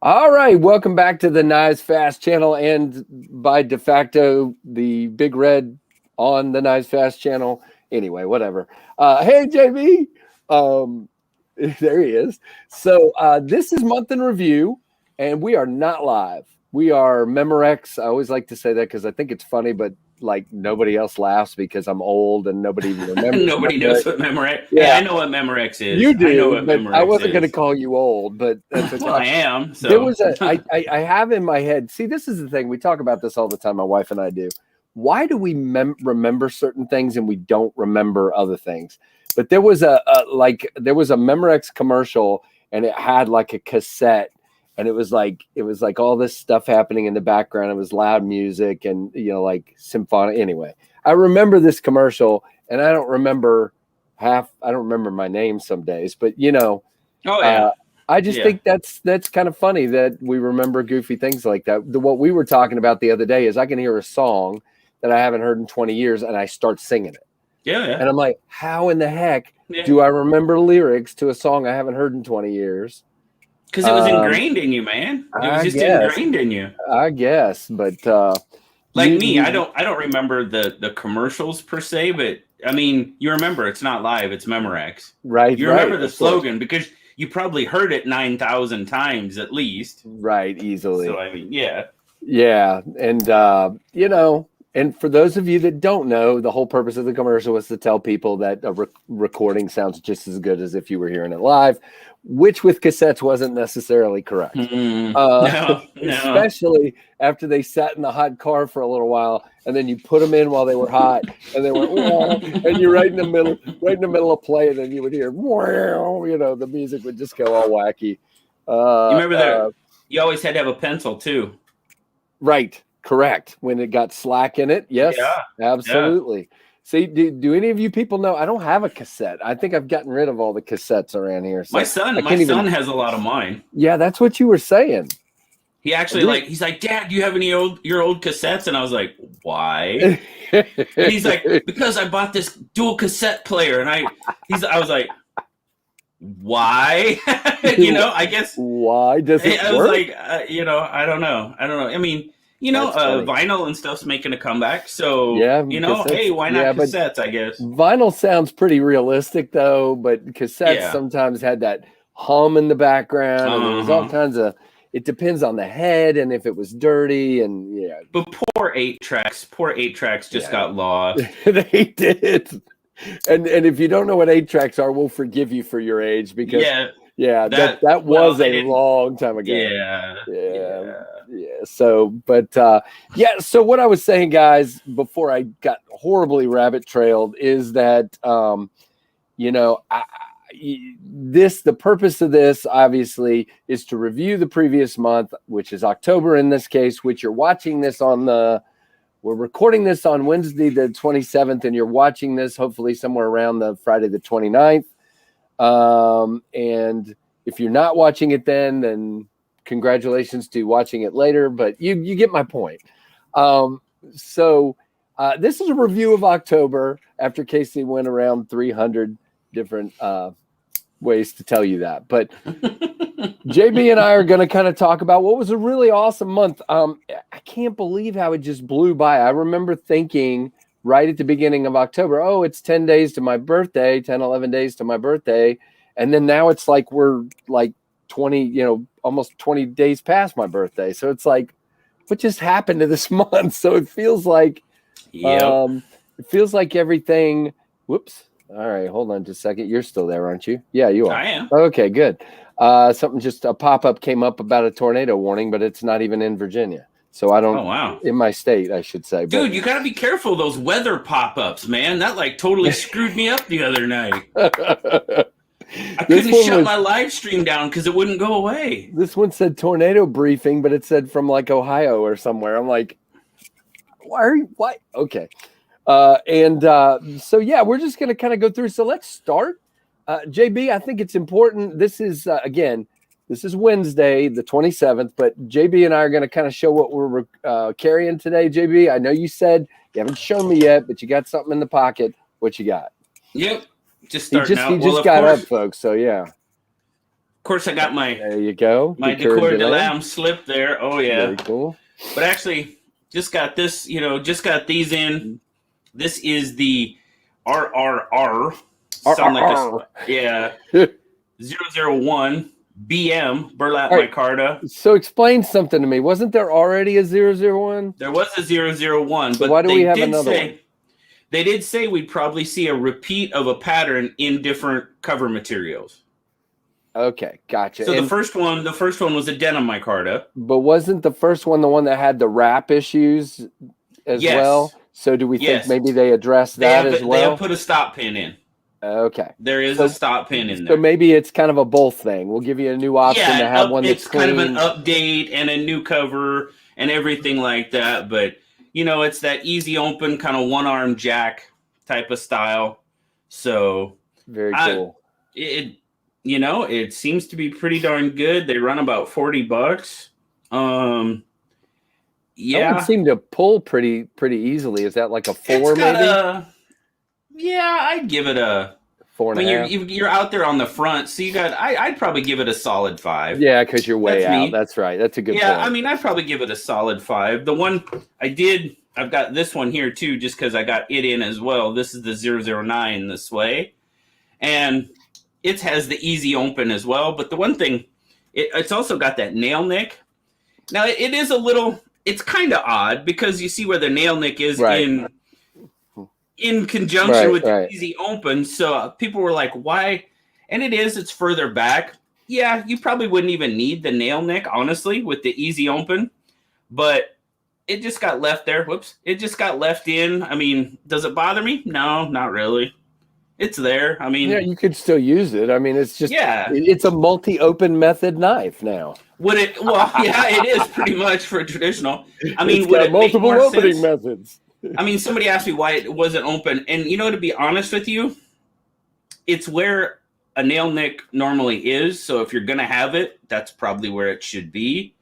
All right, welcome back to the Knives Fast channel, and by de facto, the Big Red on the Knives Fast channel. Anyway, whatever. Hey, JB, there he is. So this is month in review, and we are not live. We are Memorex. I always like to say that because I think it's funny, but like nobody else laughs because I'm old and nobody even remembers. Nobody knows what Memorex. Yeah. Hey, I know what Memorex is. You do, I know what but Memorex I wasn't going to is. call you old, but that's okay. Well, I am. So There was I have in my head. See, this is the thing. We talk about this all the time. My wife and I do. Why do we remember certain things and we don't remember other things? But there was a Memorex commercial, and it had like a cassette, and it was like all this stuff happening in the background. It was loud music and like symphonic. Anyway, I remember this commercial, and I don't remember I don't remember my name some days, but Oh yeah. I just think that's kind of funny that we remember goofy things like that. What we were talking about the other day is I can hear a song that I haven't heard in 20 years and I start singing it. Yeah. And I'm like, how in the heck do I remember lyrics to a song I haven't heard in 20 years? Because it was ingrained in you, man. It was just ingrained in you. I guess, but me, I don't remember the commercials per se, but I mean, you remember it's not live, it's Memorex. Right. You remember the slogan because you probably heard it 9,000 times at least. Right, easily. So I mean, yeah. Yeah, and and for those of you that don't know, the whole purpose of the commercial was to tell people that a recording sounds just as good as if you were hearing it live, which with cassettes wasn't necessarily correct. No. Especially after they sat in the hot car for a little while, and then you put them in while they were hot, and they went, and you're right in the middle of playing, and you would hear, the music would just go all wacky. You remember that? You always had to have a pencil too. Right. Correct. When it got slack in it. Yes, absolutely. Yeah. See, do any of you people know? I don't have a cassette. I think I've gotten rid of all the cassettes around here. So my son has a lot of mine. Yeah, that's what you were saying. He actually he's like, Dad, do you have any your old cassettes? And I was like, why? And he's like, because I bought this dual cassette player. And I was like, why? I guess. Why does it work? I was like, I don't know. I mean, vinyl and stuff's making a comeback. So, hey, why not cassettes, I guess? Vinyl sounds pretty realistic, though, but cassettes sometimes had that hum in the background. And there was all kinds of, it depends on the head and if it was dirty. And But poor 8-tracks just got lost. They did. And if you don't know what 8-tracks are, we'll forgive you for your age because that was a long time ago. Yeah. So, but so what I was saying, guys, before I got horribly rabbit trailed, is that the purpose of this obviously is to review the previous month, which is October in this case, which you're watching this on we're recording this on Wednesday the 27th, and you're watching this hopefully somewhere around the Friday the 29th. And if you're not watching it then congratulations to watching it later, but you get my point. So this is a review of October after Casey went around 300 different ways to tell you that. But JB and I are going to kind of talk about what was a really awesome month. I can't believe how it just blew by. I remember thinking right at the beginning of October, oh, it's 10 days to my birthday, 10, 11 days to my birthday. And then now it's like we're like 20, almost 20 days past my birthday. So it's like, what just happened to this month? So it feels like, everything. Whoops. All right. Hold on just a second. You're still there, aren't you? Yeah, you are. I am. Okay, good. A pop-up came up about a tornado warning, but it's not even in Virginia. So I don't, in my state, I should say. Dude, you got to be careful of those weather pop-ups, man. That totally screwed me up the other night. I couldn't shut my live stream down because it wouldn't go away. This one said tornado briefing, but it said from like Ohio or somewhere. I'm like, why? Okay. So we're just going to kind of go through. So let's start. JB, I think it's important. This is, this is Wednesday, the 27th, but JB and I are going to kind of show what we're carrying today. JB, I know you said you haven't shown me yet, but you got something in the pocket. What you got? Yep. Just starting out. He just got up, folks. So, yeah. course, I got my There you go. my Decor de Lamb slip there. Oh yeah, very cool. But actually, just got this. Just got these in. This is the RRR. Sound like a 001 BM burlap micarta. So explain something to me. Wasn't there already a 001? There was a 001, So but why do we have another one? They did say we'd probably see a repeat of a pattern in different cover materials. Okay, gotcha. So the first one was a denim micarta. But wasn't the first one the one that had the wrap issues as well? So do we think maybe they addressed that as well? They have put a stop pin in. Okay. There is a stop pin in there. So maybe it's kind of a both thing. We'll give you a new option to have one that's clean. It's kind of an update and a new cover and everything like that. But, it's that easy open kind of one-arm jack type of style. So very cool. It seems to be pretty darn good. They run about $40. That would seem to pull pretty easily. Is that like a 4 maybe? I'd give it a 4.5. You're out there on the front, so I'd probably give it a solid 5. Yeah, because you're way out. That's right. That's a good point. I'd probably give it a solid 5. The one I've got this one here too, just because I got it in as well. This is the 009 this way, and it has the easy open as well. But the one thing, it's also got that nail nick. Now it is it's kind of odd because you see where the nail nick is in conjunction with the easy open. So people were like, why? And it's further back. Yeah, you probably wouldn't even need the nail nick, honestly, with the easy open. But it just got left there. Whoops. It just got left in. I mean, does it bother me? No, not really. It's there. I mean, you could still use it. I mean, it's just, it's a multi-open method knife now. Would it? Well, it is pretty much for a traditional. I mean, would it multiple make more opening sense? methods? I mean, somebody asked me why it wasn't open. And, to be honest with you, it's where a nail nick normally is. So if you're going to have it, that's probably where it should be.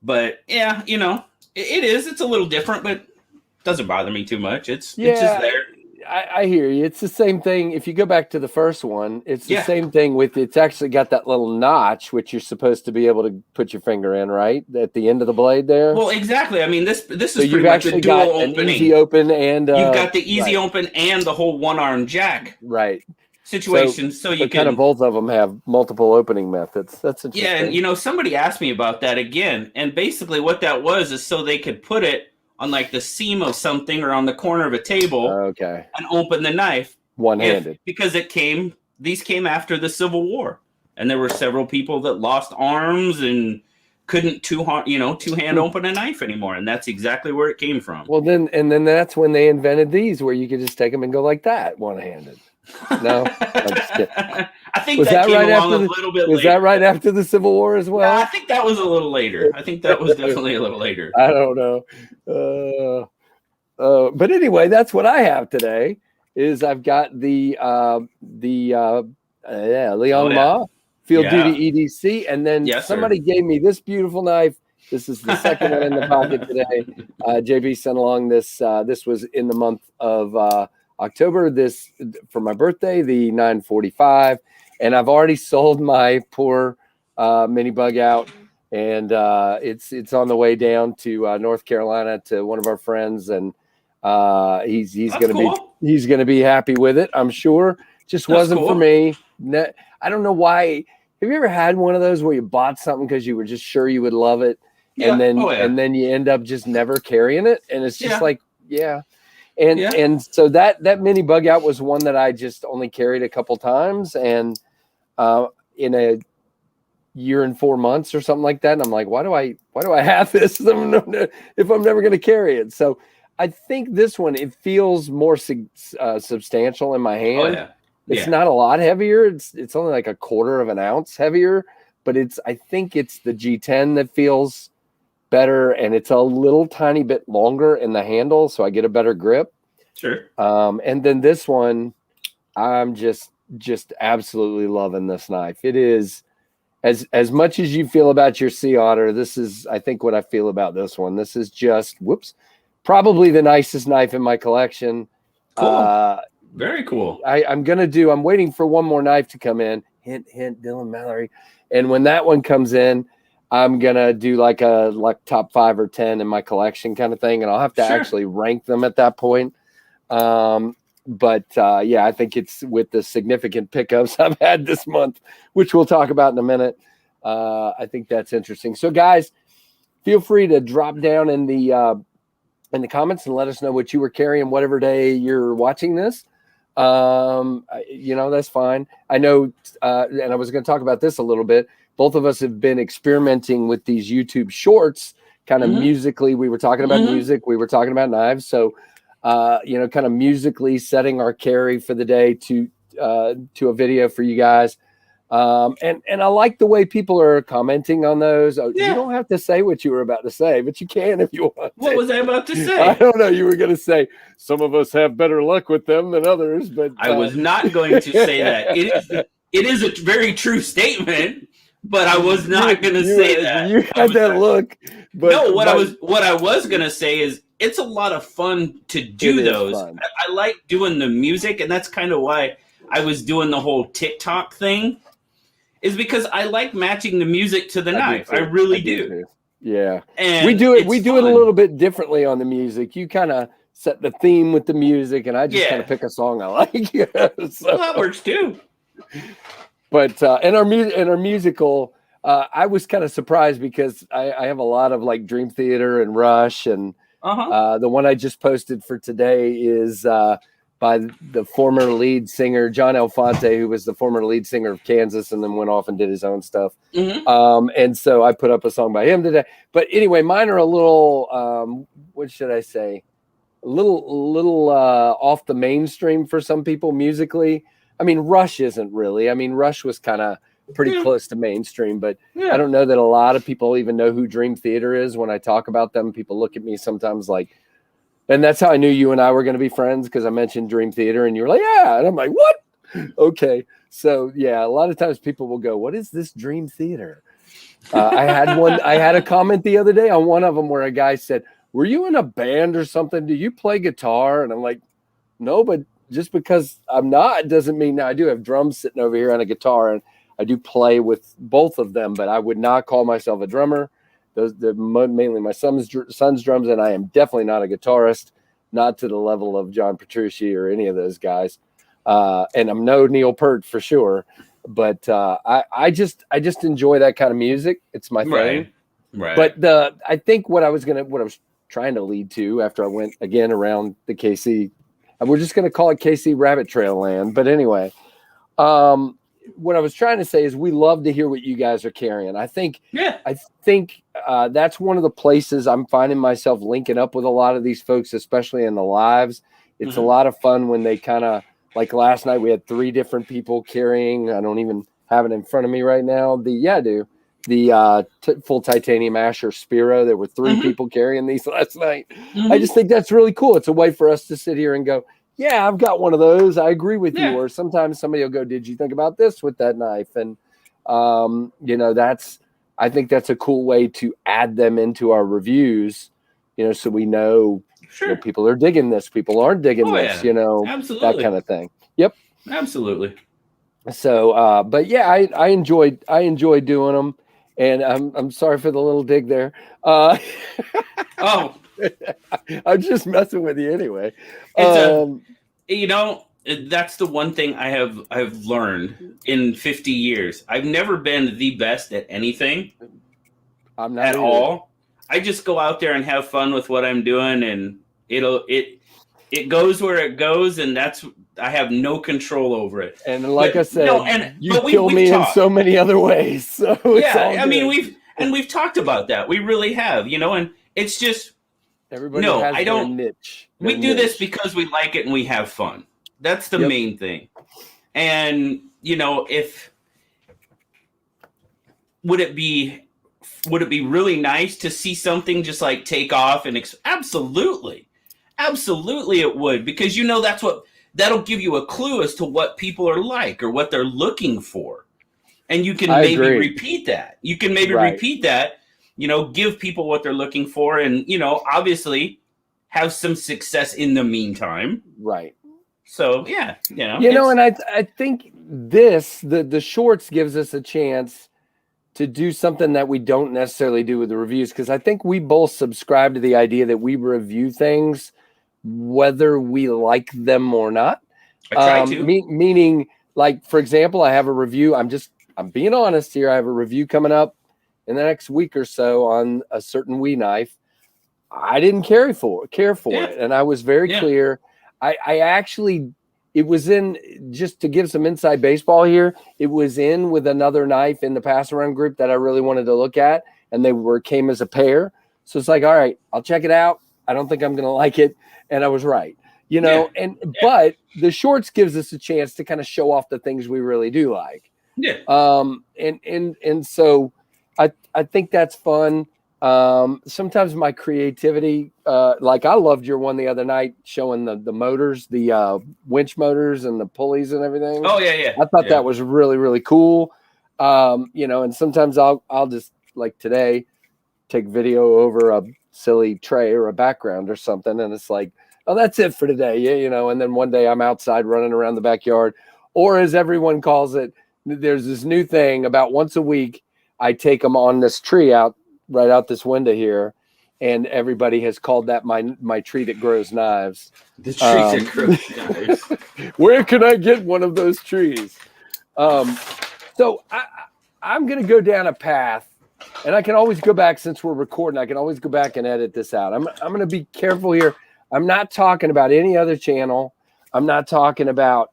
But, it is. It's a little different, but it doesn't bother me too much. It's just there. I hear you. It's the same thing. If you go back to the first one, it's the same thing with it's actually got that little notch, which you're supposed to be able to put your finger in, right? At the end of the blade there. Well, exactly. I mean, this is so pretty much a dual opening. An easy open and you've got the easy open and the whole one-arm jack situation. So you can kind of both of them have multiple opening methods. That's interesting. Yeah, and somebody asked me about that again, and basically what that was is so they could put it on like the seam of something or on the corner of a table, and open the knife one-handed. Because these came after the Civil War, and there were several people that lost arms and couldn't two-hand open a knife anymore, and that's exactly where it came from. Well, then that's when they invented these, where you could just take them and go like that, one-handed. No, I'm just kidding. I think that came along a little bit later. Was that right after the Civil War as well? Yeah, I think that was a little later. I think that was definitely a little later. I don't know. But anyway, that's what I have today. Is I've got the Leon Ma Field Duty EDC, and then somebody gave me this beautiful knife. This is the second one in the pocket today. JB sent along this. This was in the month of October, this for my birthday, the 945, and I've already sold my poor mini bug out, and it's on the way down to North Carolina to one of our friends, and he's gonna be happy with it, I'm sure. Just wasn't for me. I don't know why. Have you ever had one of those where you bought something because you were just sure you would love it, and then you end up just never carrying it, and it's just And so that mini bug out was one that I just only carried a couple times, and in a year and 4 months or something like that. And I'm like, why do I have this if I'm never going to carry it? So I think this one, it feels more substantial in my hand. It's not a lot heavier. It's only like 1/4 of an ounce heavier, but I think it's the G10 that feels better, and it's a little tiny bit longer in the handle, so I get a better grip. Sure. And then this one, I'm just absolutely loving this knife. It is as much as you feel about your Sea Otter, this is, I think, what I feel about this one. This is just probably the nicest knife in my collection. Cool. Very cool. I'm waiting for one more knife to come in. hint, Dylan Mallory. And when that one comes in, I'm going to do like top 5 or 10 in my collection kind of thing. And I'll have to actually rank them at that point. But I think it's with the significant pickups I've had this month, which we'll talk about in a minute. I think that's interesting. So guys, feel free to drop down in the comments and let us know what you were carrying, whatever day you're watching this. That's fine. I know, and I was going to talk about this a little bit. Both of us have been experimenting with these YouTube shorts, kind of musically. We were talking about music. We were talking about knives. So, kind of musically setting our carry for the day to a video for you guys. And I like the way people are commenting on those. You don't have to say what you were about to say, but you can if you want. What was I about to say? I don't know. You were going to say some of us have better luck with them than others, but I was not going to say that. It is a very true statement, but I was not going to say that. You had that look. But no, what I was going to say is it's a lot of fun to do those. I like doing the music, and that's kind of why I was doing the whole TikTok thing. Is because I like matching the music to the knife. I really do. Yeah. And we do it a little bit differently on the music. You kind of set the theme with the music, and I just kind of pick a song I like. So that works too. But in our musical, I was kind of surprised because I have a lot of like Dream Theater and Rush, and the one I just posted for today is by the former lead singer, John Elefante, who was the former lead singer of Kansas and then went off and did his own stuff. And so I put up a song by him today. But anyway, mine are a little, what should I say? A little off the mainstream for some people musically. I mean, Rush isn't really. I mean, Rush was kind of pretty close to mainstream, but I don't know that a lot of people even know who Dream Theater is. When I talk about them, people look at me sometimes like, and that's how I knew you and I were going to be friends, because I mentioned Dream Theater and you were like, yeah. And I'm like, what? Okay. So yeah, a lot of times people will go, what is this Dream Theater? I had a comment the other day on one of them where a guy said, were you in a band or something? Do you play guitar? And I'm like, no, but just because I'm not doesn't mean I do have drums sitting over here on a guitar, and I do play with both of them, but I would not call myself a drummer. They're mainly my son's drums, and I am definitely not a guitarist, not to the level of John Petrucci or any of those guys. And I'm no Neil Peart for sure, but I just enjoy that kind of music. It's my thing. Right. But I think what I was trying to lead to after I went again around the KC, we're just going to call it KC Rabbit Trail Land. But anyway, what I was trying to say is we love to hear what you guys are carrying. I think that's one of the places I'm finding myself linking up with a lot of these folks, especially in the lives. It's a lot of fun when they kind of, like last night, we had 3 different people carrying. I don't even have it in front of me right now. The full titanium Asher Spiro. There were 3 people carrying these last night. I just think that's really cool. It's a way for us to sit here and go, yeah, I've got one of those. I agree with you. Or sometimes somebody will go, did you think about this with that knife? And, I think that's a cool way to add them into our reviews, so we know, people are digging this, people aren't digging this, Absolutely. that kind of thing. Yep. Absolutely. So, but yeah, I enjoyed doing them, and I'm sorry for the little dig there. I'm just messing with you anyway. That's the one thing I've learned in 50 years. I've never been the best at anything. I'm not at all. I just go out there and have fun with what I'm doing, and it goes where it goes, and I have no control over it. And like I said, you kill me in so many other ways. So we've talked about that. We really have, and it's just everybody has their niche. We do this because we like it and we have fun. That's the main thing. And would it be really nice to see something just like take off and absolutely it would, because that'll give you a clue as to what people are like or what they're looking for, and you can repeat that. You can repeat that, give people what they're looking for, and obviously have some success in the meantime. Right. So yeah, and I think the shorts gives us a chance to do something that we don't necessarily do with the reviews, because I think we both subscribe to the idea that we review things whether we like them or not. I try to. Meaning, like, for example, I have a review. I'm being honest here. I have a review coming up in the next week or so on a certain Wii knife. I didn't care for it. And I was very clear. I actually, it was in, just to give some inside baseball here, it was in with another knife in the pass around group that I really wanted to look at, and they came as a pair. So it's like, all right, I'll check it out. I don't think I'm going to like it. And I was right, but the shorts gives us a chance to kind of show off the things we really do like. Yeah. And so I think that's fun. Sometimes my creativity, like I loved your one the other night showing the motors, the winch motors and the pulleys and everything. Oh yeah. I thought that was really, really cool. And sometimes I'll just, like today, take video over a silly tray or a background or something, and it's like, oh, that's it for today. And then one day I'm outside running around the backyard, or as everyone calls it, there's this new thing about once a week, I take them on this tree right out this window here, and everybody has called that my tree that grows knives. The tree that grows knives. Where can I get one of those trees? So I'm going to go down a path, and I can always go back, since we're recording, I can always go back and edit this out. I'm going to be careful here. I'm not talking about any other channel. I'm not talking about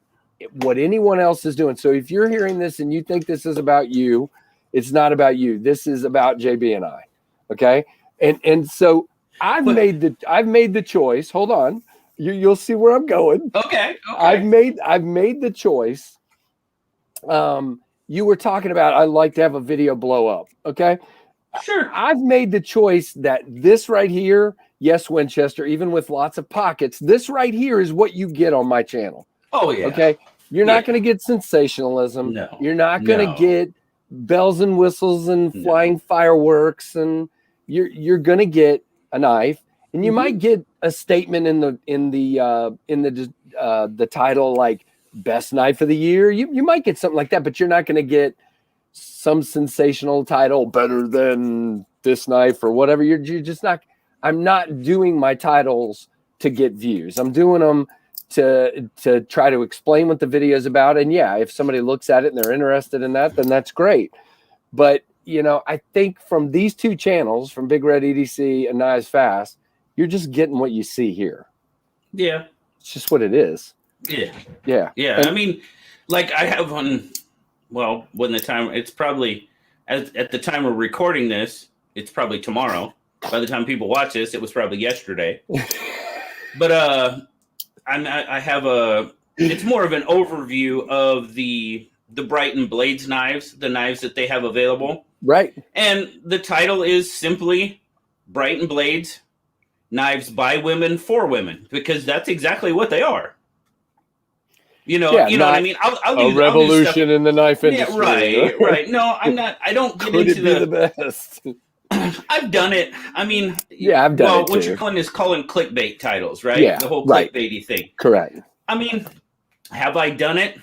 what anyone else is doing. So if you're hearing this and you think this is about you, it's not about you. This is about JB and I. Okay. And so I've made the choice. Hold on. You'll see where I'm going. Okay. I've made the choice. You were talking about, I like to have a video blow up. Okay. Sure. I've made the choice that this right here, yes, Winchester, even with lots of pockets, this right here is what you get on my channel. Oh yeah. Okay. You're not going to get sensationalism. No. You're not going to get bells and whistles and flying fireworks, and you're going to get a knife, and you might get a statement in the title, like best knife of the year. You might get something like that, but you're not going to get some sensational title better than this knife or whatever. You're just not. I'm not doing my titles to get views. I'm doing them to try to explain what the video is about. And yeah, if somebody looks at it and they're interested in that, then that's great. But I think from these two channels, from BigRedEDC and Knives Fast, you're just getting what you see here. Yeah, it's just what it is. Yeah. And, I mean, like I have on. Well, when the time, it's probably at the time we're recording this, it's probably tomorrow. By the time people watch this, it was probably yesterday. But I have it's more of an overview of the Brighton Blades knives, the knives that they have available. Right. And the title is simply Brighton Blades, knives by women for women, because that's exactly what they are. You know what I mean? I'll use revolution in the knife industry. Yeah, right. No, I'm not. I don't get Could into it be the best. I've done it. I mean, yeah, I've done it. Well, what you're calling clickbait titles, right? Yeah, the whole clickbaity thing. Correct. I mean, have I done it?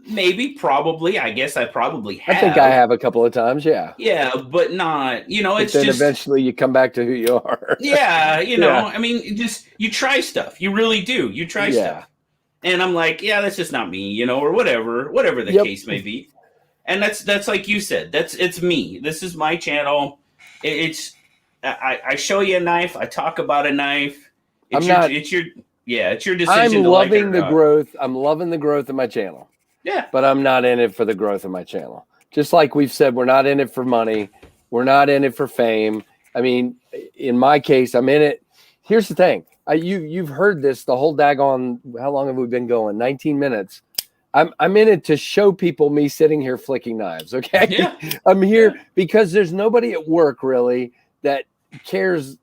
Maybe, probably. I guess I probably have. I think I have a couple of times. Yeah. Yeah, but not. It's then just eventually you come back to who you are. Yeah, I mean, you try stuff. You really do. You try stuff. And I'm like, yeah, that's just not me, or whatever the case may be. And that's like you said, it's me. This is my channel. I show you a knife. I talk about a knife. It's your decision. I'm loving the growth. I'm loving the growth of my channel. Yeah. But I'm not in it for the growth of my channel. Just like we've said, we're not in it for money. We're not in it for fame. I mean, in my case, I'm in it. Here's the thing. You've heard this the whole daggone, how long have we been going? 19 minutes. I'm in it to show people me sitting here flicking knives. Okay. Yeah. I'm here because there's nobody at work really that cares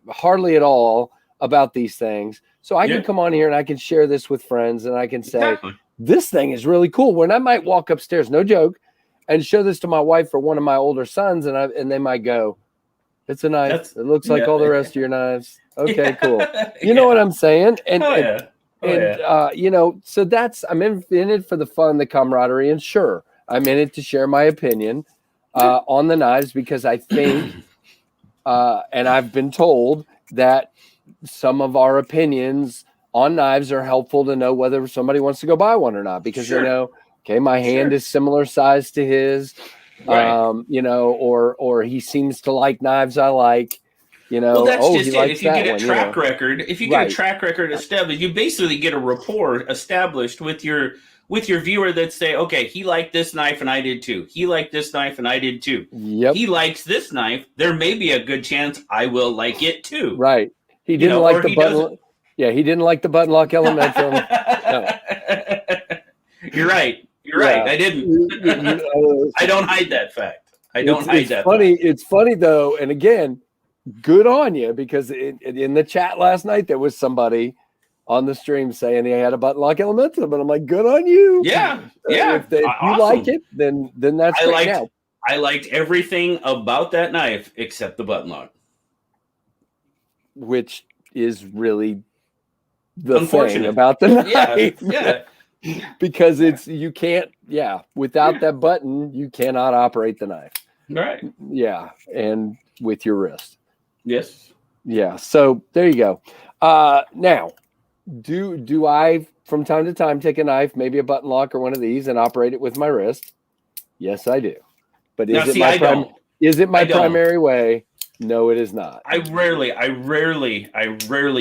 hardly at all about these things. So I can come on here and I can share this with friends and I can say, this thing is really cool. When I might walk upstairs, no joke, and show this to my wife or one of my older sons, and they might go, it's a knife. It looks like all the rest of your knives. Okay, cool. You know what I'm saying? And So I'm in it for the fun, the camaraderie, and sure, I'm in it to share my opinion on the knives because I think, and I've been told that some of our opinions on knives are helpful to know whether somebody wants to go buy one or not because they know, okay, my hand is similar size to his, or he seems to like knives I like. Well, that's just he it. likes If you get a one, track record, established, you basically get a rapport established with your viewer that say, okay, he liked this knife and I did too. He liked this knife and I did too. Yep. He likes this knife. There may be a good chance I will like it too. Right. He didn't like the button. Yeah, he didn't like the button lock Elementum. No. You're right. You're right. I didn't. I don't hide that fact. It's funny though, and again, good on you because in the chat last night there was somebody on the stream saying he had a button lock Elementum, and I'm like, good on you. Yeah. If you like it, then that's great. I liked everything about that knife except the button lock, which is really the thing about the knife. Yeah. Because you can't, without that button, you cannot operate the knife. Right. Yeah. And with your wrist. Yes. Yeah. So there you go. Now, do I from time to time take a knife, maybe a button lock or one of these, and operate it with my wrist? Yes, I do. But is it my primary way? No, it is not. I rarely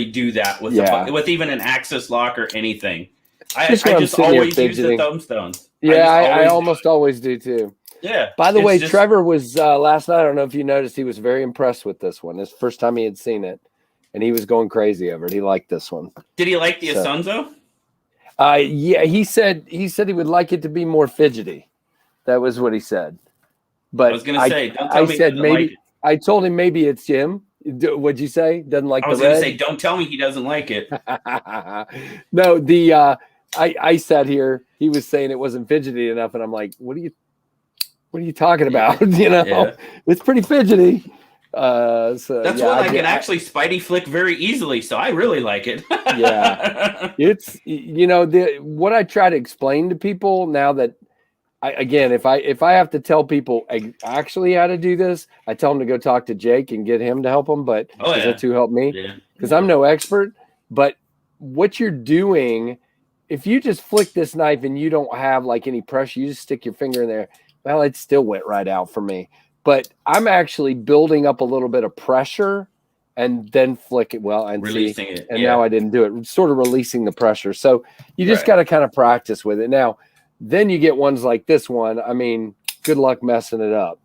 do that with even an Axis lock or anything. I just always use the thumb stones. Yeah, I almost always do too. Yeah. By the way, Trevor was last night. I don't know if you noticed, he was very impressed with this one. It's the first time he had seen it, and he was going crazy over it. He liked this one. Did he like the Asunzo? Yeah, he said he would like it to be more fidgety. That was what he said. But I was going to say, don't tell me. Maybe I told him maybe it's him. What'd you say? Doesn't like the red? I was going to say, don't tell me he doesn't like it. No, I sat here. He was saying it wasn't fidgety enough, and I'm like, "What are you talking about?" It's pretty fidgety. So that's one I can actually Spidey flick very easily. So I really like it. Yeah, it's what I try to explain to people now that if I have to tell people actually how to do this, I tell them to go talk to Jake and get him to help them. But that's who helped me because I'm no expert. But what you're doing, if you just flick this knife and you don't have like any pressure, you just stick your finger in there. Well, it still went right out for me. But I'm actually building up a little bit of pressure and then flick it and releasing it. And now I didn't do it. Sort of releasing the pressure. So you just got to kind of practice with it. Now, then you get ones like this one. I mean, good luck messing it up.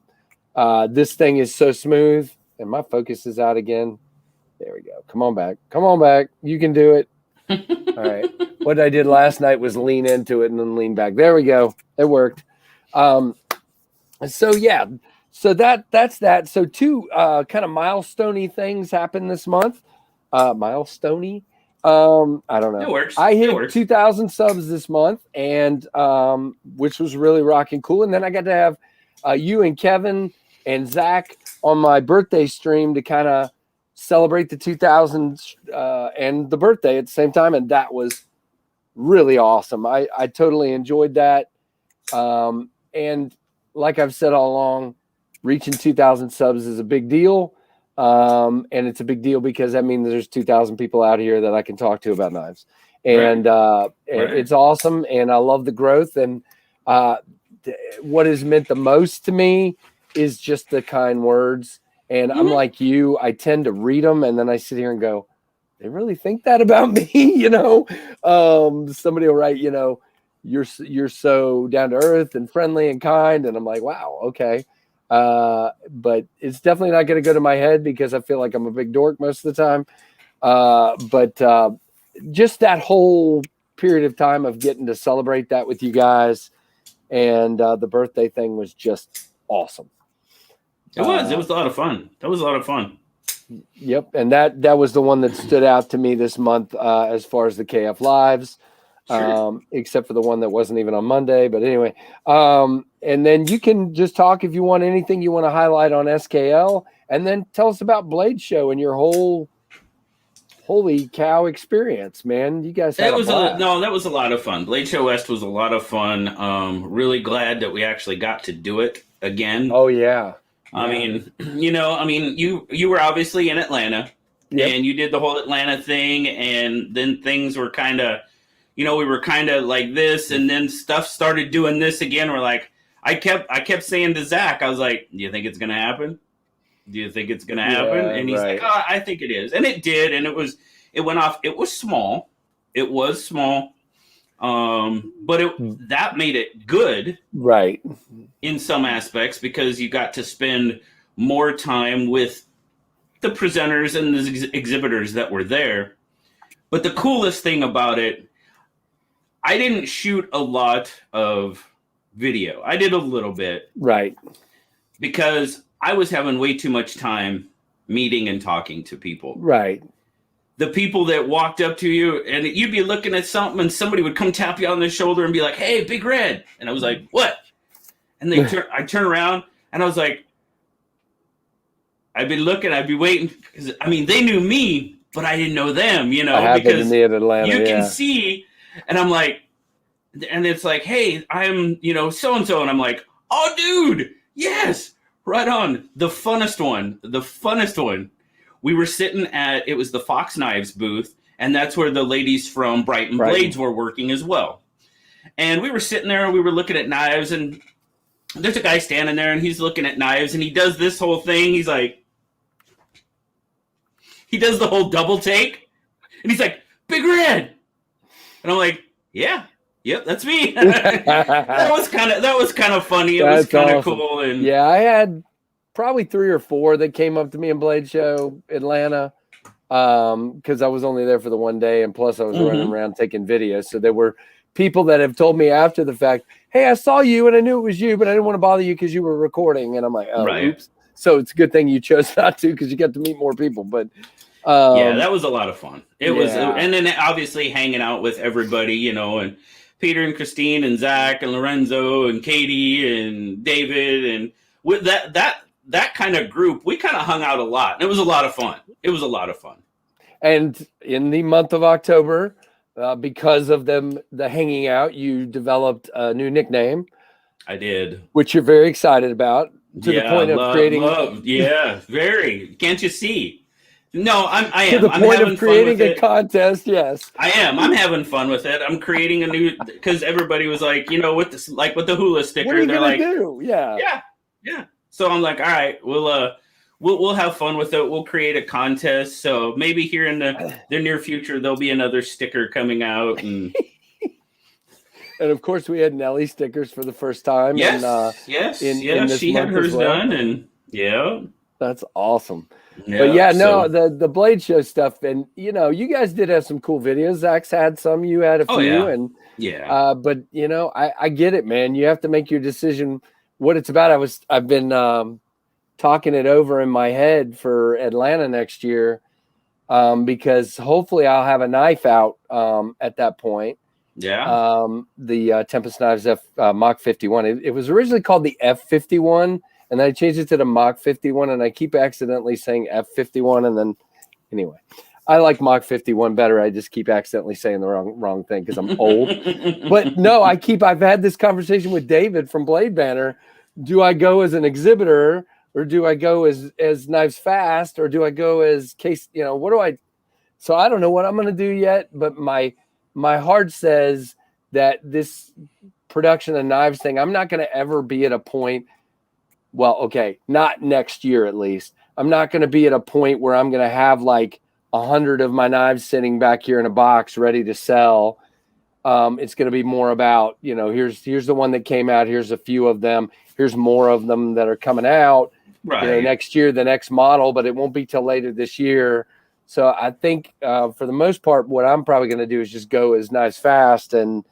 This thing is so smooth. And my focus is out again. There we go. Come on back. You can do it. All right. What I did last night was lean into it and then lean back. There we go. It worked. So that's that. So two kind of milestone-y things happened this month. Milestone-y? I don't know. It works. I hit 2,000 subs this month, and which was really rocking cool. And then I got to have you and Kevin and Zach on my birthday stream to kind of celebrate the 2,000 and the birthday at the same time, and that was really awesome. I totally enjoyed that. And like I've said all along, reaching 2,000 subs is a big deal. And it's a big deal because that means there's 2,000 people out here that I can talk to about knives. And it's awesome, and I love the growth. And what has meant the most to me is just the kind words. And I'm like you, I tend to read them, and then I sit here and go, they really think that about me? Somebody will write, you're so down to earth and friendly and kind. And I'm like, wow, okay. But it's definitely not going to go to my head because I feel like I'm a big dork most of the time. But just that whole period of time of getting to celebrate that with you guys and the birthday thing was just awesome. It was a lot of fun. That was a lot of fun. Yep. And that was the one that stood out to me this month as far as the KF lives. Except for the one that wasn't even on Monday. But anyway, and then you can just talk if you want anything you want to highlight on SKL, and then tell us about Blade Show and your whole holy cow experience, man. You guys had That was a blast. that was a lot of fun. Blade Show West was a lot of fun. Really glad that we actually got to do it again. Oh yeah. I mean, you were obviously in Atlanta, and you did the whole Atlanta thing, and then things were kind of, we were kind of like this, and then stuff started doing this again. We're like, I kept saying to Zach, I was like, do you think it's going to happen? Do you think it's going to happen? Yeah, and he's like, oh, I think it is. And it did. And it went off. It was small. But that made it good. Right. In some aspects, because you got to spend more time with the presenters and the exhibitors that were there. But the coolest thing about it, I didn't shoot a lot of video. I did a little bit. Right. Because I was having way too much time meeting and talking to people. Right. The people that walked up to you and you'd be looking at something and somebody would come tap you on the shoulder and be like, hey, Big Red. And I was like, what? And I turn around and I was like, I'd be looking, I'd be waiting. Because, they knew me, but I didn't know them, because to me at Atlanta, you can see. And I'm like, and it's like, hey, I'm, so-and-so. And I'm like, oh, dude, yes, right on. The funnest one. We were sitting it was the Fox Knives booth, and that's where the ladies from Brighton Blades were working as well. And we were sitting there, and we were looking at knives, and there's a guy standing there, and he's looking at knives, and he does this whole thing. He's like, he does the whole double take, and he's like, Big Red. And I'm like, yeah, yep, that's me. that was kind of funny. It was kind of cool. And yeah, I had probably 3 or 4 that came up to me in Blade Show Atlanta, because I was only there for the one day, and plus I was running around taking videos. So there were people that have told me after the fact, hey, I saw you and I knew it was you, but I didn't want to bother you because you were recording. And I'm like, oh, oops. So it's a good thing you chose not to, because you got to meet more people. But yeah, that was a lot of fun. It was, and then obviously hanging out with everybody, and Peter and Christine and Zach and Lorenzo and Katie and David, and with that kind of group, we kind of hung out a lot. And it was a lot of fun. And in the month of October, because of the hanging out, you developed a new nickname. I did, which you're very excited about, to the point of creating. Very. Can't you see? No, I am. To the point of creating a contest. Yes, I am. I'm having fun with it. I'm creating a new, because everybody was like, with this, like with the hula sticker, what are you they're gonna like, do? Yeah. So I'm like, all right, we'll have fun with it. We'll create a contest. So maybe here in the near future, there'll be another sticker coming out. And and of course, we had Nelly stickers for the first time. Yes. In this she had month hers as well. done, and that's awesome. But the Blade Show stuff, and you guys did have some cool videos. Zach's had some, you had a few, and but I get it, man. You have to make your decision what it's about. I've been talking it over in my head for Atlanta next year, because hopefully I'll have a knife out at that point. The Tempest Knives Mach 51. It was originally called the F51, and I changed it to the Mach 51, and I keep accidentally saying F51, and then anyway, I like Mach 51 better. I just keep accidentally saying the wrong thing because I'm old. But no, I've had this conversation with David from Blade Banner. Do I go as an exhibitor, or do I go as Knives Fast, or do I go as case? What do I? So I don't know what I'm going to do yet, but my heart says that this production of knives thing, I'm not going to ever be at a point. Well, okay, not next year at least. I'm not going to be at a point where I'm going to have like 100 of my knives sitting back here in a box ready to sell. It's going to be more about, here's the one that came out. Here's a few of them. Here's more of them that are coming out next year, the next model, but it won't be till later this year. So I think for the most part, what I'm probably going to do is just go as Knives Fast, and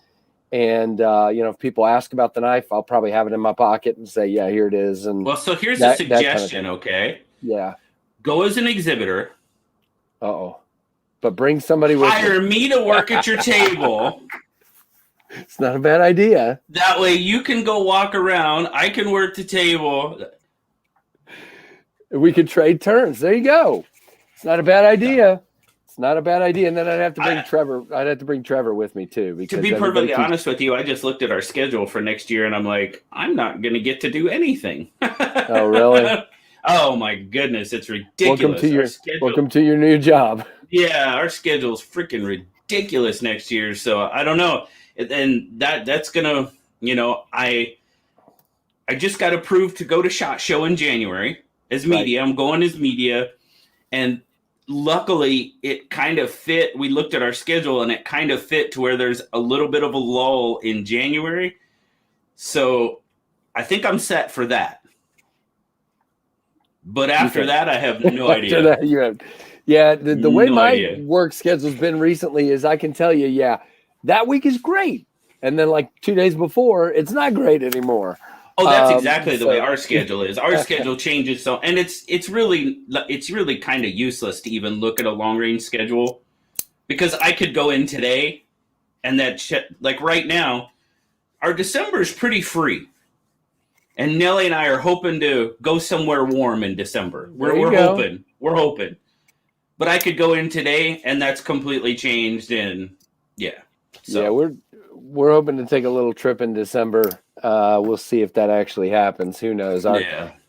if people ask about the knife, I'll probably have it in my pocket and say, yeah, here it is. And so here's a suggestion, okay? Yeah. Go as an exhibitor. But bring somebody with Hire me to work at your table. It's not a bad idea. That way you can go walk around. I can work the table. We could trade turns. There you go. It's not a bad idea. not a bad idea. And then I'd have to bring Trevor. I'd have to bring Trevor with me too. Because to be perfectly honest with you, I just looked at our schedule for next year, and I'm like, I'm not going to get to do anything. Oh, really? Oh my goodness, it's ridiculous. Welcome to your new job. Yeah, our schedule's freaking ridiculous next year. So I don't know, and that's gonna, I just got approved to go to SHOT Show in January as media. Right. I'm going as media, and luckily it kind of fit. We looked at our schedule, and it kind of fit to where there's a little bit of a lull in January. So I think I'm set for that. But after that, I have no idea. After that, you have, the way my work schedule's been recently is I can tell you, that week is great. And then like 2 days before, it's not great anymore. Oh, that's exactly the way our schedule is. Our schedule changes. So, and it's really kind of useless to even look at a long range schedule, because I could go in today and like right now, our December is pretty free. And Nellie and I are hoping to go somewhere warm in December. We're hoping. But I could go in today, and that's completely changed. And we're hoping to take a little trip in December. We'll see if that actually happens. Who knows?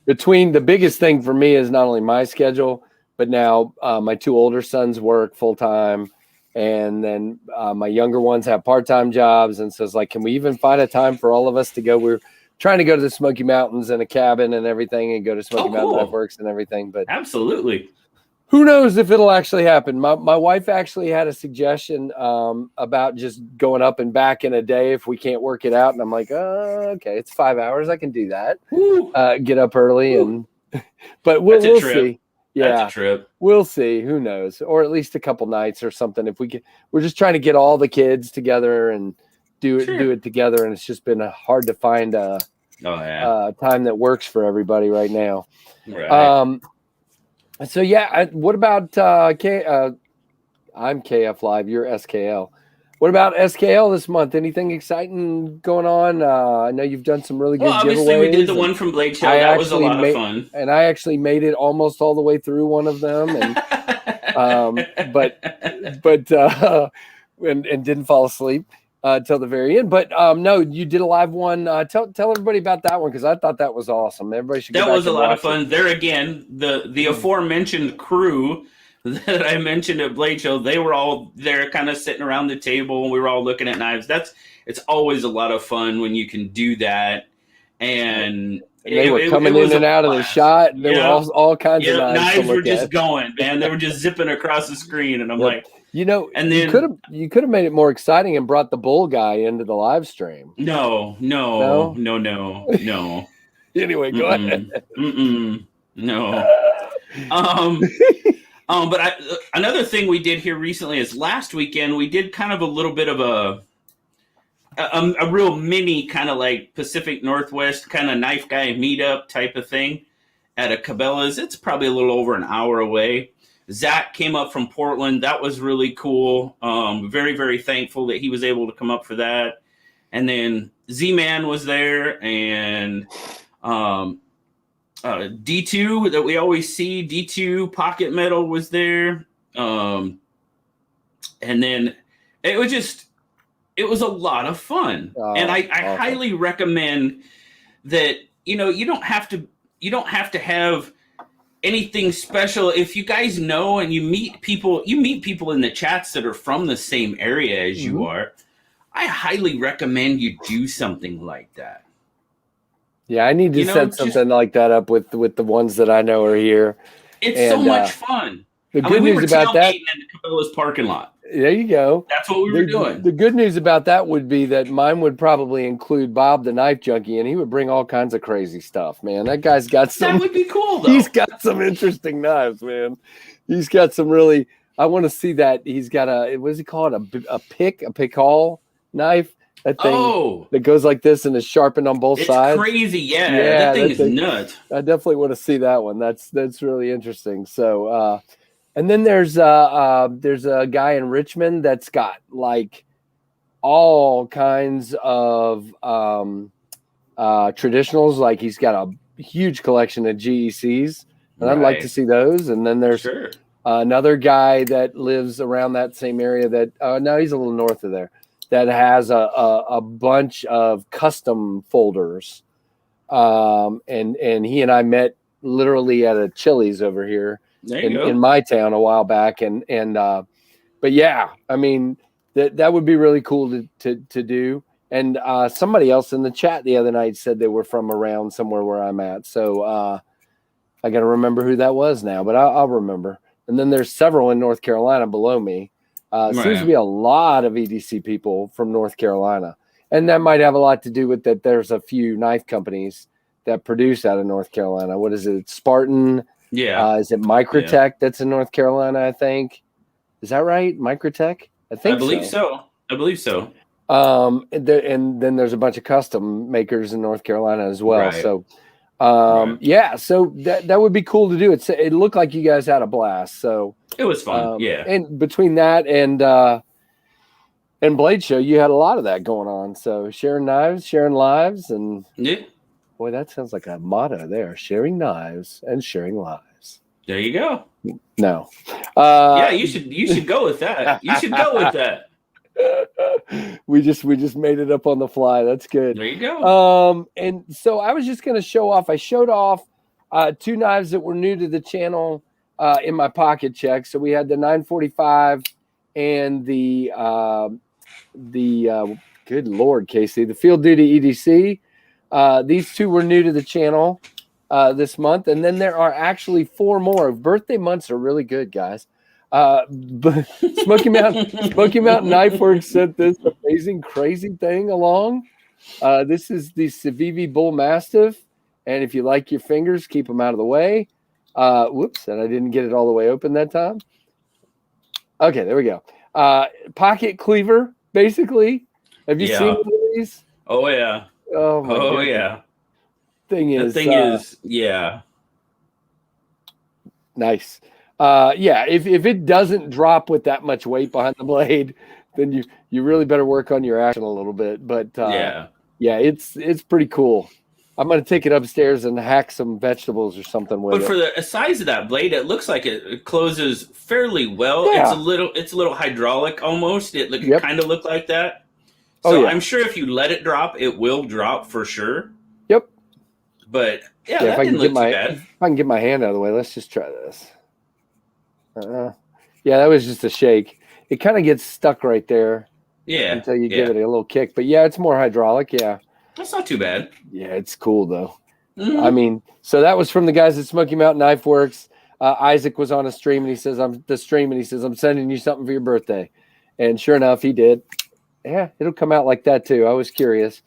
Between the biggest thing for me is not only my schedule, but now my two older sons work full time, and then my younger ones have part-time jobs. And so it's like, can we even find a time for all of us to go? We're trying to go to the Smoky Mountains in a cabin and everything, and go to Smoky Mountain Networks and everything. But absolutely, who knows if it'll actually happen? My wife actually had a suggestion about just going up and back in a day if we can't work it out. And I'm like, okay, it's 5 hours. I can do that. Get up early but we'll see. Yeah, that's a trip. We'll see. Who knows? Or at least a couple nights or something. If we're just trying to get all the kids together and do it together, and it's just been hard to find a time that works for everybody right now. Right. So what about I'm KF Live, you're SKL. What about SKL this month? Anything exciting going on? I know you've done some really good giveaways. Obviously we did the one from Blade Show. That was a lot of fun. And I actually made it almost all the way through one of them, and and didn't fall asleep till the very end. But no, you did a live one. Tell everybody about that one, because I thought that was awesome. Everybody should. That was a lot of fun. There again, the aforementioned crew that I mentioned at Blade Show, they were all there, kind of sitting around the table, and we were all looking at knives. It's always a lot of fun when you can do that. And they were coming in and out of the shot. There were all kinds of knives were just going, man. They were just zipping across the screen, and I'm like, and then you could have made it more exciting and brought the bull guy into the live stream. No. Anyway, go ahead. No. But another thing we did here recently is last weekend we did kind of a little bit of a real mini kind of like Pacific Northwest kind of knife guy meetup type of thing at a Cabela's. It's probably a little over an hour away. Zach came up from Portland. That was really cool. Very, very thankful that he was able to come up for that. And then Z-Man was there, and D2 that we always see, D2 Pocket Metal was there. And then it was a lot of fun. And I awesome. Highly recommend that, you don't have to have anything special. If you guys know and you meet people in the chats that are from the same area as you are, I highly recommend you do something like that. Yeah, I need to set something like that up with the ones that I know are here. It's so much fun. The good news about that, in the Cabela's parking lot. There you go. That's what we were doing. The good news about that would be that mine would probably include Bob the Knife Junkie, and he would bring all kinds of crazy stuff, man. That guy's got some. That would be cool, though. He's got some interesting knives, man. He's got some really. I want to see that. He's got what does he call it? A pickall knife. That thing that goes like this and is sharpened on both sides. It's crazy, yeah. That thing is nuts. I definitely want to see that one. That's really interesting. So, and then there's a guy in Richmond that's got like all kinds of traditionals. Like he's got a huge collection of GECs, and I'd like to see those. And then there's Another guy that lives around that same area that no, he's a little north of there, that has a bunch of custom folders. And he and I met literally at a Chili's over here in my town a while back. But yeah, I mean, that would be really cool to do. And somebody else in the chat the other night said they were from around somewhere where I'm at. So I got to remember who that was now, but I'll remember. And then there's several in North Carolina below me. Seems to be a lot of EDC people from North Carolina. And that might have a lot to do with that. There's a few knife companies that produce out of North Carolina. What is it? Spartan? Yeah. Is it Microtech that's in North Carolina, I think? Is that right? Microtech? I believe so. I believe so. And then there's a bunch of custom makers in North Carolina as well. Right. So, yeah, so that would be cool to do. It looked like you guys had a blast. So it was fun. Yeah. And between that and Blade Show, you had a lot of that going on. So sharing knives, sharing lives, and yeah. Boy, that sounds like a motto there: sharing knives and sharing lives. There you go. No. Yeah, you should go with that. You should go with that. We just made it up on the fly. That's good. There you go. And so I was just going to show off. I showed off two knives that were new to the channel in my pocket check. So we had the 945 and the good Lord, Casey, the Field Duty EDC. These two were new to the channel this month, and then there are actually 4 more. Birthday months are really good, guys. But Smoky Mountain Knife Works sent this amazing, crazy thing along. This is the Civivi Bull Mastiff, and if you like your fingers, keep them out of the way. Whoops, and I didn't get it all the way open that time. Okay, there we go. Pocket cleaver, basically. Have you seen one of these? Oh yeah. Oh my goodness. Yeah. Thing is, yeah. Nice. Yeah, if it doesn't drop with that much weight behind the blade, then you really better work on your action a little bit. But yeah, it's pretty cool. I'm gonna take it upstairs and hack some vegetables or something with it. But for the size of that blade, it looks like it closes fairly well. Yeah. It's a little hydraulic almost. It kind of look like that. So I'm sure if you let it drop, it will drop for sure. Yep. But yeah, that didn't look too bad. If I can get my hand out of the way, let's just try this. Yeah, that was just a shake. It kind of gets stuck right there. Yeah. Until you give it a little kick. But yeah, it's more hydraulic. Yeah. That's not too bad. Yeah, it's cool though. Mm-hmm. I mean, so that was from the guys at Smoky Mountain Knife Works. Isaac was on a stream and he says, I'm sending you something for your birthday. And sure enough, he did. Yeah, it'll come out like that too. I was curious.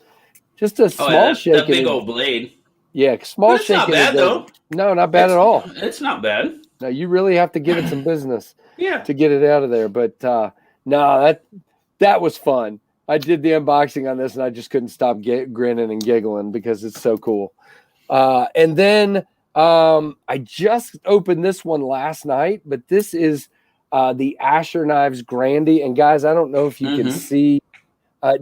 Just a small shake. That big old blade. Yeah, small shake. It's not bad though. No, not bad at all. It's not bad. No, you really have to give it some business. Yeah. To get it out of there. But no, that was fun. I did the unboxing on this and I just couldn't stop grinning and giggling because it's so cool. And then I just opened this one last night, but this is the Asher Knives Grandy. And guys, I don't know if you can see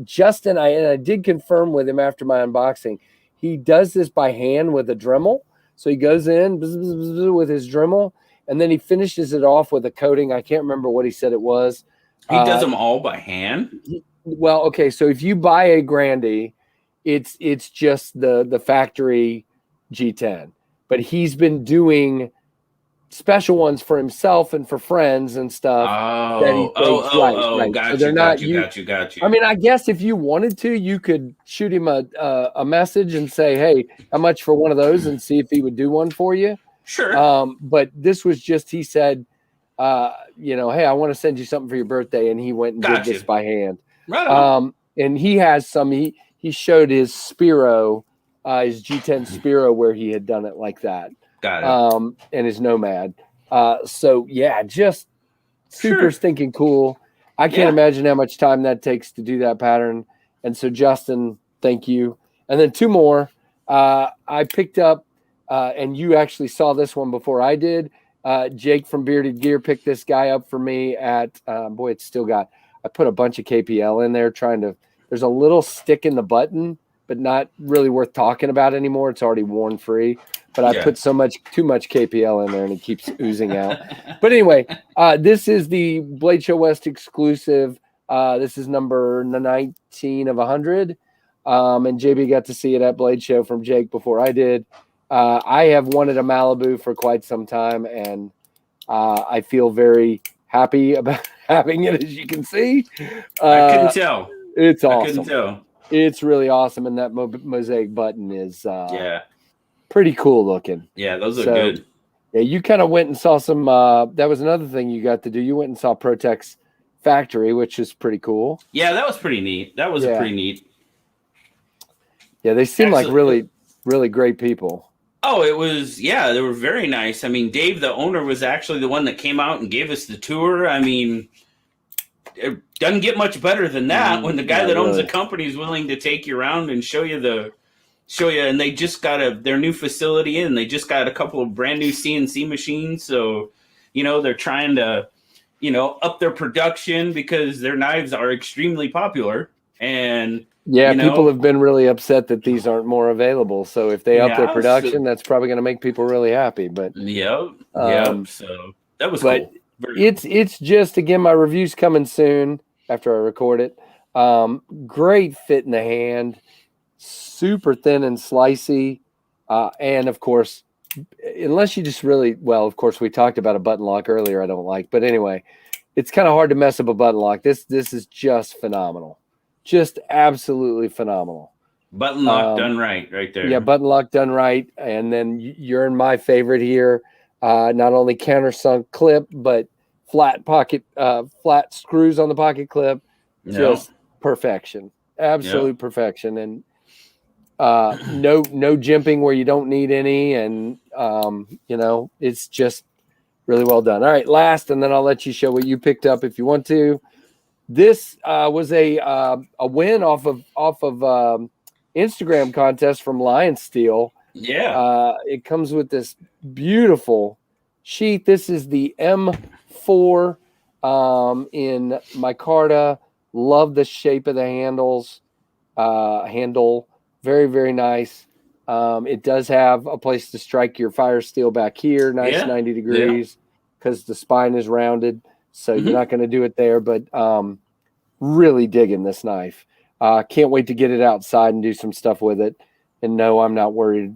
Justin. I did confirm with him after my unboxing. He does this by hand with a Dremel. So he goes in with his Dremel and then he finishes it off with a coating. I can't remember what he said it was. He does them all by hand? Well, okay. So if you buy a Grandy, it's just the factory G10, but he's been doing special ones for himself and for friends and stuff. Right. Got so they're got you. I mean, I guess if you wanted to, you could shoot him a message and say, hey, how much for one of those, and see if he would do one for you. Sure. But this was just, he said, hey, I want to send you something for your birthday. And he went and did this by hand. Right on. And he has some, he showed his Spiro, his G10 Spiro where he had done it like that. Got it. And his Nomad. So yeah, just super stinking cool. I can't imagine how much time that takes to do that pattern. And so Justin, thank you. And then 2 more. I picked up, and you actually saw this one before I did. Jake from Bearded Gear picked this guy up for me at, it's still got, I put a bunch of KPL in there there's a little stick in the button, but not really worth talking about anymore. It's already worn free. but I put too much KPL in there and it keeps oozing out. But anyway, this is the Blade Show West exclusive. This is number 19 of 100. And JB got to see it at Blade Show from Jake before I did. I have wanted a Malibu for quite some time, and I feel very happy about having it, as you can see. I couldn't tell. It's awesome. I couldn't tell. It's really awesome, and that mosaic button is pretty cool looking. Yeah, those are good. Yeah, you kind of went and saw some. That was another thing you got to do. You went and saw Protec's factory, which is pretty cool. Yeah, that was pretty neat. That was pretty neat. Yeah, they seem like really, really great people. Oh, it was, yeah, they were very nice. I mean, Dave, the owner, was actually the one that came out and gave us the tour. I mean, it doesn't get much better than that when the guy that owns the company is willing to take you around and show you. And they just got their new facility in. They just got a couple of brand new CNC machines. So, they're trying to, up their production because their knives are extremely popular. And people have been really upset that these aren't more available. So if they up their production, that's probably going to make people really happy. But So that was cool. It's just, again, my review's coming soon after I record it. Great fit in the hand, super thin and slicey, and of course, unless you just really of course we talked about a button lock earlier. I don't like, but anyway, it's kind of hard to mess up a button lock. This is just phenomenal. Just absolutely phenomenal. Button lock done right there. Yeah, button lock done right. And then you're in my favorite here. Not only countersunk clip, but flat screws on the pocket clip. Just perfection. Absolute perfection. And no jimping where you don't need any. And it's just really well done. All right, last, and then I'll let you show what you picked up if you want to. This was a win off of Instagram contest from Lion Steel. Yeah. It comes with this beautiful sheath. This is the M4 in micarta. Love the shape of the handles. Handle, very, very nice. It does have a place to strike your fire steel back here. Nice 90 degrees because the spine is rounded. So you're not going to do it there, but really digging this knife. Can't wait to get it outside and do some stuff with it. And no, I'm not worried.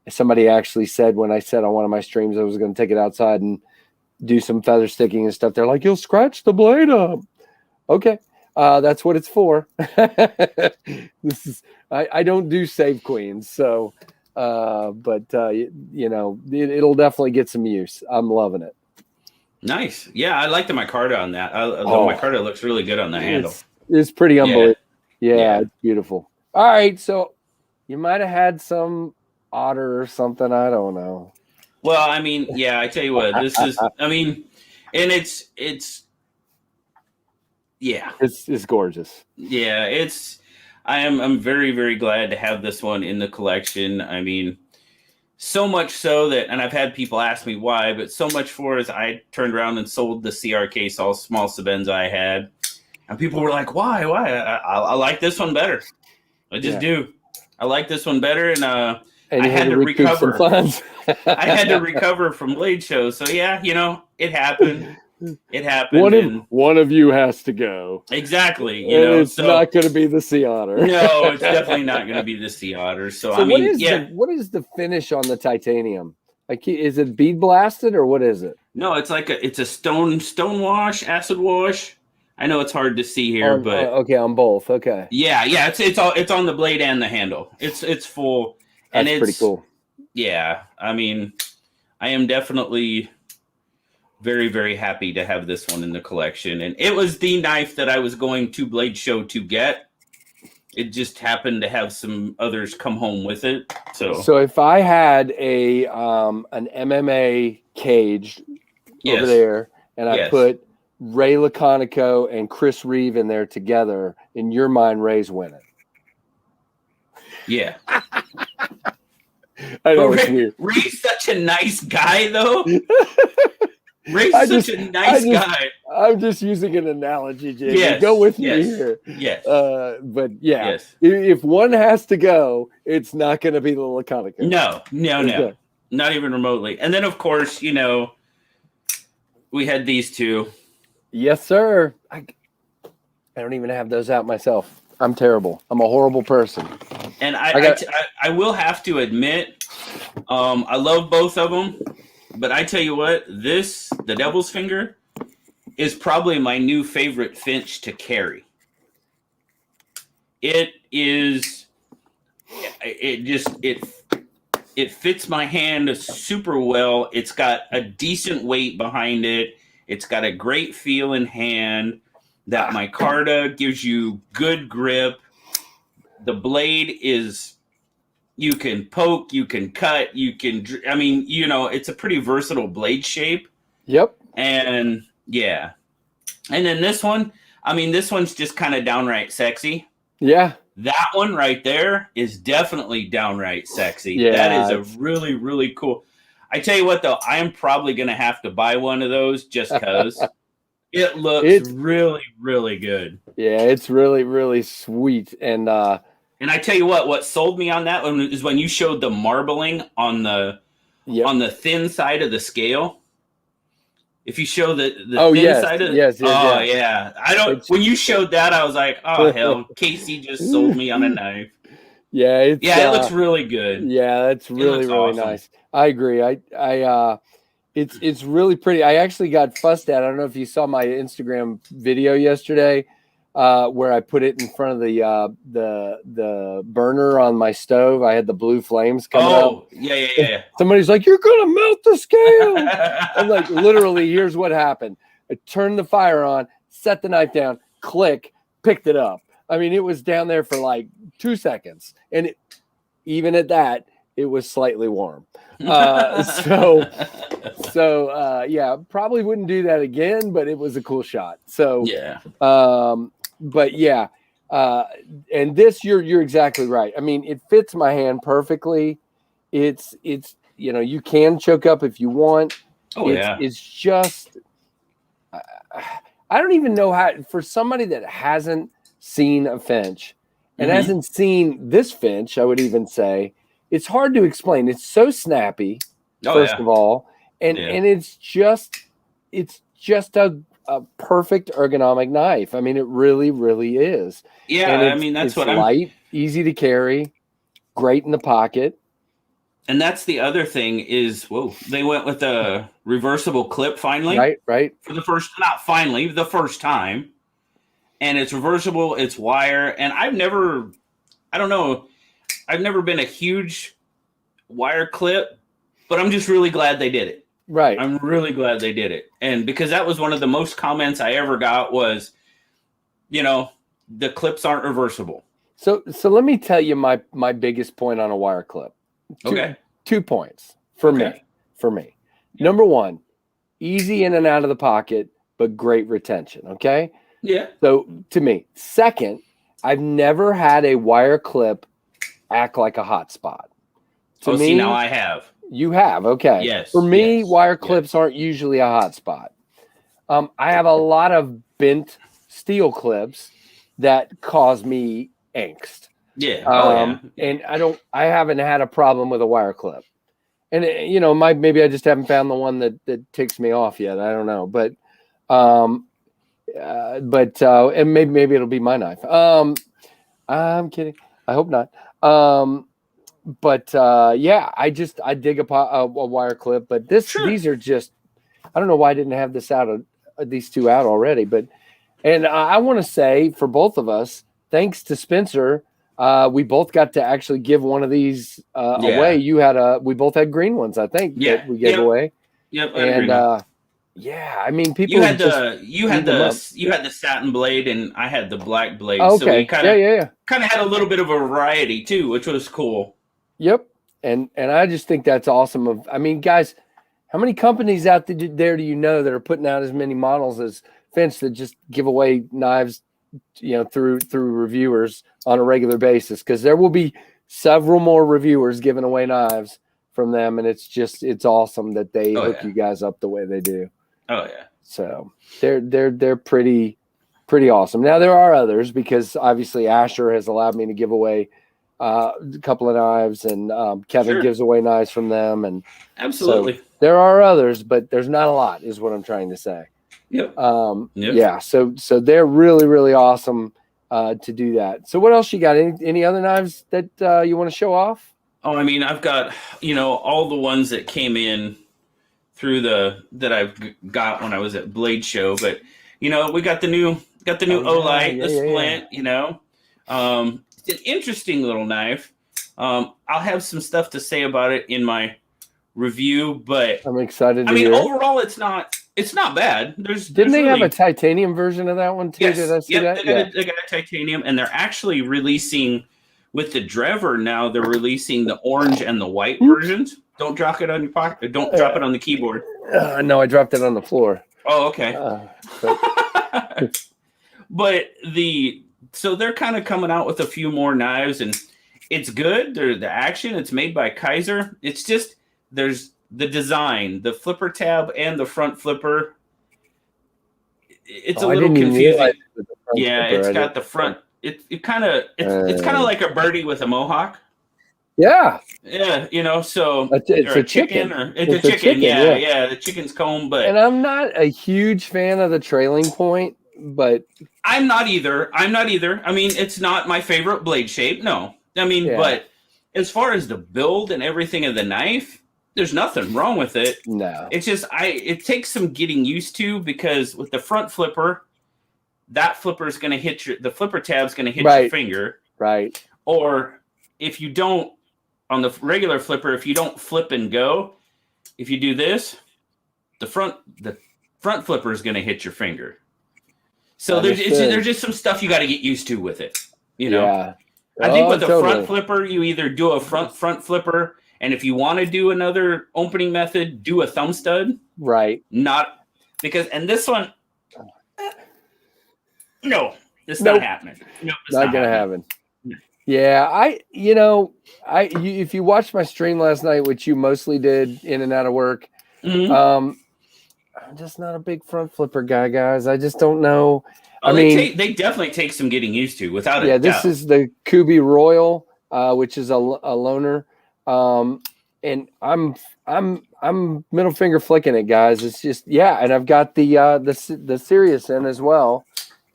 Somebody actually said when I said on one of my streams I was going to take it outside and do some feather sticking and stuff, they're like, "You'll scratch the blade up." Okay, that's what it's for. This is I don't do save queens, so but it'll definitely get some use. I'm loving it. Nice. Yeah, I like the micarta on that. The micarta looks really good on the handle. It's pretty unbelievable. Yeah, it's beautiful. All right, so you might have had some otter or something. I don't know. Well, I mean, I tell you what, this is, I mean, and it's gorgeous. Yeah, I'm very, very glad to have this one in the collection. I mean, so much so that, and I've had people ask me why, but so much for is I turned around and sold the CRK small Sabenza I had, and people were like, "Why? I like this one better. I just do. I like this one better." And I had to recover. I had to recover from Blade Show. So it happened. It happened. One of you has to go. Exactly. It's not going to be the Sea Otter. No, it's definitely not going to be the Sea Otter. So I mean, what is the finish on the titanium? Like, is it bead blasted or what is it? No, it's like it's a stone wash, acid wash. I know it's hard to see here, but okay, on both. Okay. Yeah, it's on the blade and the handle. It's full, and it's pretty cool. Yeah, I mean, I am definitely very, very happy to have this one in the collection. And it was the knife that I was going to Blade Show to get. It just happened to have some others come home with it. So if I had an MMA cage over there and I put Ray Laconico and Chris Reeve in there together, in your mind, Ray's winning. Yeah. I know it's weird. Ray's such a nice guy, though. Ray's such a nice guy. I'm just using an analogy, Jamie. Yes, Go with me yes, here. yes. But yeah, Yes. if one has to go, it's not going to be the Laconic. No, Okay. not even remotely. And then, of course, we had these two. Yes, sir. I don't even have those out myself. I'm terrible. I'm a horrible person. And I will have to admit, I love both of them. But I tell you what, the Devil's Finger, is probably my new favorite finch to carry. It fits my hand super well. It's got a decent weight behind it. It's got a great feel in hand. That micarta gives you good grip. The blade is, you can poke, you can cut, it's a pretty versatile blade shape. Yep. And yeah. And then this one, this one's just kind of downright sexy. Yeah. That one right there is definitely downright sexy. Yeah. That is a really, really cool. I tell you what, though, I am probably going to have to buy one of those just because it looks really, really good. Yeah, it's really, really sweet. And I tell you what sold me on that one is when you showed the marbling on the thin side of the scale. If you show the thin side of it. Yeah. When you showed that, I was like, oh, hell, Casey just sold me on a knife. Yeah, it looks really good. Yeah, that's really, really awesome. nice. I agree. It's really pretty. I actually got fussed at. I don't know if you saw my Instagram video yesterday, where I put it in front of the burner on my stove. I had the blue flames coming up. Oh, yeah. Somebody's like, "You're gonna melt the scale." I'm like, literally, here's what happened. I turned the fire on, set the knife down, click, picked it up. It was down there for like 2 seconds, and even at that, it was slightly warm. So probably wouldn't do that again, but it was a cool shot. So yeah. But yeah, and this you're exactly right. It fits my hand perfectly. It's you can choke up if you want. It's just I don't even know how, for somebody that hasn't seen a finch and hasn't seen this finch, I would even say it's hard to explain. It's so snappy, first of all, and it's just a perfect ergonomic knife. It really, really is. Yeah, and that's what light, easy to carry, great in the pocket. And that's the other thing is, they went with a reversible clip finally. Right. For the first time. And it's reversible, it's wire. And I've never been a huge wire clip, but I'm just really glad they did it. Right. I'm really glad they did it. And because that was one of the most comments I ever got was, the clips aren't reversible. So let me tell you my biggest point on a wire clip. Two points for me. Yeah. Number one, easy in and out of the pocket, but great retention. Okay. Yeah. So to me, second, I've never had a wire clip act like a hot spot. See, now I have. You have. Okay. Yes. For me, wire clips aren't usually a hot spot. I have a lot of bent steel clips that cause me angst. Yeah. And I haven't had a problem with a wire clip. And maybe I just haven't found the one that ticks me off yet. I don't know. But and maybe it'll be my knife. I'm kidding. I hope not. I dig a wire clip, but these are just, I don't know why I didn't have these two out already, and I want to say for both of us, thanks to Spencer, we both got to actually give one of these away. We both had green ones, I think, that we gave away. Yep. And people. You had the satin blade, and I had the black blade. Okay. So we kind of had a little bit of a variety too, which was cool. Yep. And I just think that's awesome. Guys, how many companies out there do you know that are putting out as many models as Finch that just give away knives, through reviewers on a regular basis? Because there will be several more reviewers giving away knives from them, and it's awesome that they hook you guys up the way they do. Oh yeah. So they're pretty awesome. Now there are others, because obviously Asher has allowed me to give away a couple of knives, and Kevin gives away knives from them, and absolutely. So there are others, but there's not a lot, is what I'm trying to say. Yep. Yeah. So they're really awesome to do that. So what else you got? Any other knives that you want to show off? Oh, I mean, I've got, all the ones that came in through that I've got when I was at Blade Show, but we got the new Olight, the Splint. It's an interesting little knife. I'll have some stuff to say about it in my review, but I'm excited. Overall, it's not bad. Didn't they have a titanium version of that one too? Yes. Did I see that? They got a titanium, and they're actually releasing with the Drever now. They're releasing the orange and the white versions. Don't drop it on your pocket. Don't drop it on the keyboard. No, I dropped it on the floor. Oh, okay. But so they're kind of coming out with a few more knives, and it's good. The action. It's made by Kaiser. It's just there's the design, the flipper tab, and the front flipper. It's a little confusing. Yeah, it's got the front. It's kind of like a birdie with a mohawk. Yeah. Yeah, so it's a chicken. It's a chicken. Yeah, the chicken's comb. And I'm not a huge fan of the trailing point, but I'm not either. I mean, it's not my favorite blade shape. No, I mean, but as far as the build and everything of the knife, there's nothing wrong with it. No, it's just it takes some getting used to, because with the front flipper, that flipper is going to hit the flipper tab's going to hit your finger, right? Or if you don't, on the regular flipper, if you don't flip and go, if you do this, the front flipper is going to hit your finger. So there's just some stuff you got to get used to with it. Yeah. I think with the front flipper, you either do a front flipper, and if you want to do another opening method, do a thumb stud. Right. Not because, and this one, no, it's not happening. No, it's not gonna happen. Yeah, if you watched my stream last night, which you mostly did in and out of work, I'm just not a big front flipper guy, guys. I just don't know. They definitely take some getting used to, without a doubt. Yeah, this is the Kubi Royal, which is a loaner, and I'm middle finger flicking it, guys. It's just and I've got the Sirius in as well.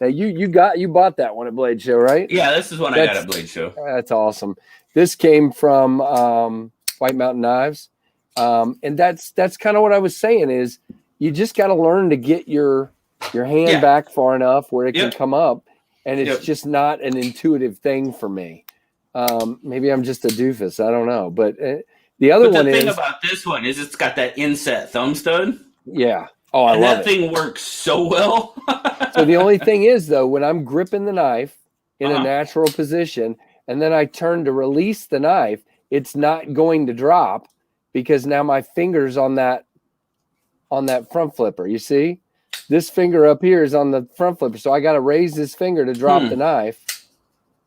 Now you bought that one at Blade Show, right? Yeah, this is one I got at Blade Show. That's awesome. This came from White Mountain Knives, and that's kind of what I was saying. Is you just got to learn to get your hand back far enough where it can come up, and it's just not an intuitive thing for me. Maybe I'm just a doofus. I don't know, but the other one is. The thing about this one is it's got that inset thumb stud. Yeah. Oh, I love that thing works so well. So the only thing is, though, when I'm gripping the knife in a natural position, and then I turn to release the knife, it's not going to drop, because now my finger's on that front flipper. You see, this finger up here is on the front flipper, so I got to raise this finger to drop the knife.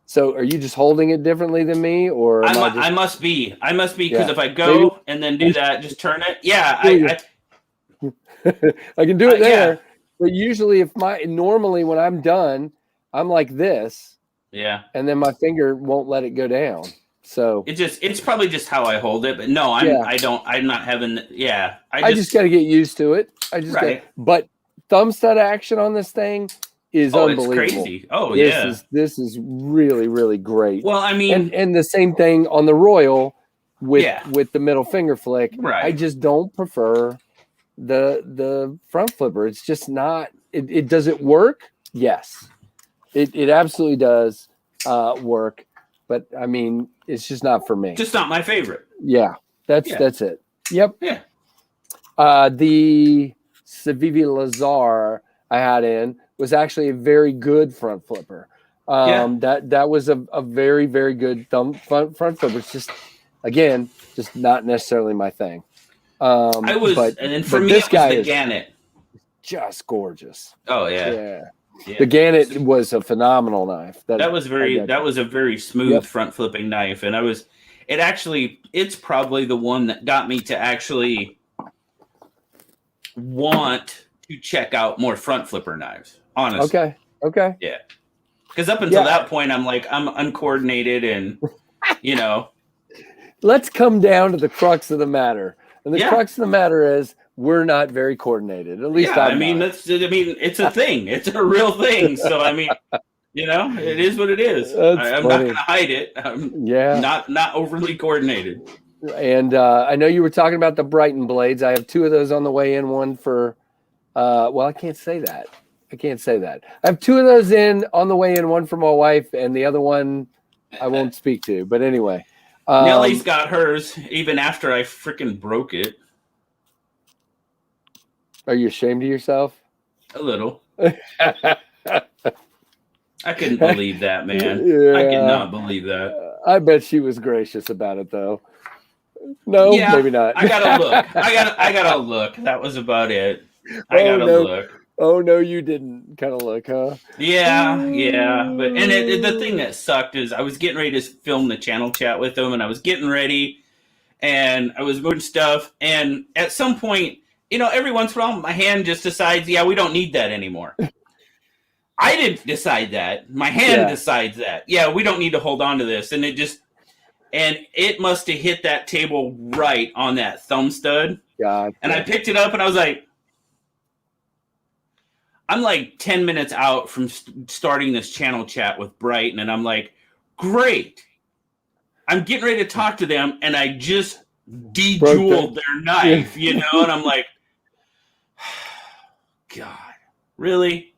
So, are you just holding it differently than me, or I must be because if I go and then do that, just turn it. Yeah, I can do it there, but usually normally when I'm done, I'm like this. Yeah. And then my finger won't let it go down. So it's probably just how I hold it, but no, I'm not having. Yeah. I just got to get used to it. But thumb stud action on this thing is unbelievable. It's crazy. Oh, This is really, really great. Well, I mean, and the same thing on the Royal with the middle finger flick. Right. I just don't prefer the front flipper. It's just not. Does it work? Yes, it absolutely does work. But I mean, it's just not for me. Just not my favorite. Yeah, that's it. Yep. Yeah. The Civivi Lazar I had in was actually a very good front flipper. That was a very, very good front flipper. It's just, again, just not necessarily my thing. And then for me, this guy is the Gannett. Just gorgeous. Oh yeah. The Gannett was a phenomenal knife. That was a very smooth front flipping knife, and it's probably the one that got me to actually want to check out more front flipper knives. Honestly. Okay. Yeah. Because up until that point, I'm uncoordinated and, Let's come down to the crux of the matter. And the crux of the matter is we're not very coordinated. At least it's a thing. It's a real thing. So, it is what it is. I'm not going to hide it. I'm not overly coordinated. And I know you were talking about the Brighton blades. I have 2 of those on the way in. One for, I can't say that. I have 2 of those on the way in. One for my wife, and the other one I won't speak to. But anyway, Nellie's got hers even after I freaking broke it. Are you ashamed of yourself? A little. I couldn't believe that, man. Yeah. I could not believe that. I bet she was gracious about it, though. No, maybe not. I gotta look. I gotta look. That was about it. I gotta look. Oh no, you didn't kind of look, huh? Yeah. But the thing that sucked is I was getting ready to film the channel chat with them, and I was getting ready, and I was moving stuff, and at some point, every once in a while, my hand just decides, we don't need that anymore. I didn't decide that. My hand decides that. Yeah, we don't need to hold on to this, and it must have hit that table right on that thumb stud. God. And I picked it up, and I was like, I'm like 10 minutes out from starting this channel chat with Brighton, and I'm like, great. I'm getting ready to talk to them, and I just de-jeweled their knife, and I'm like, God, really?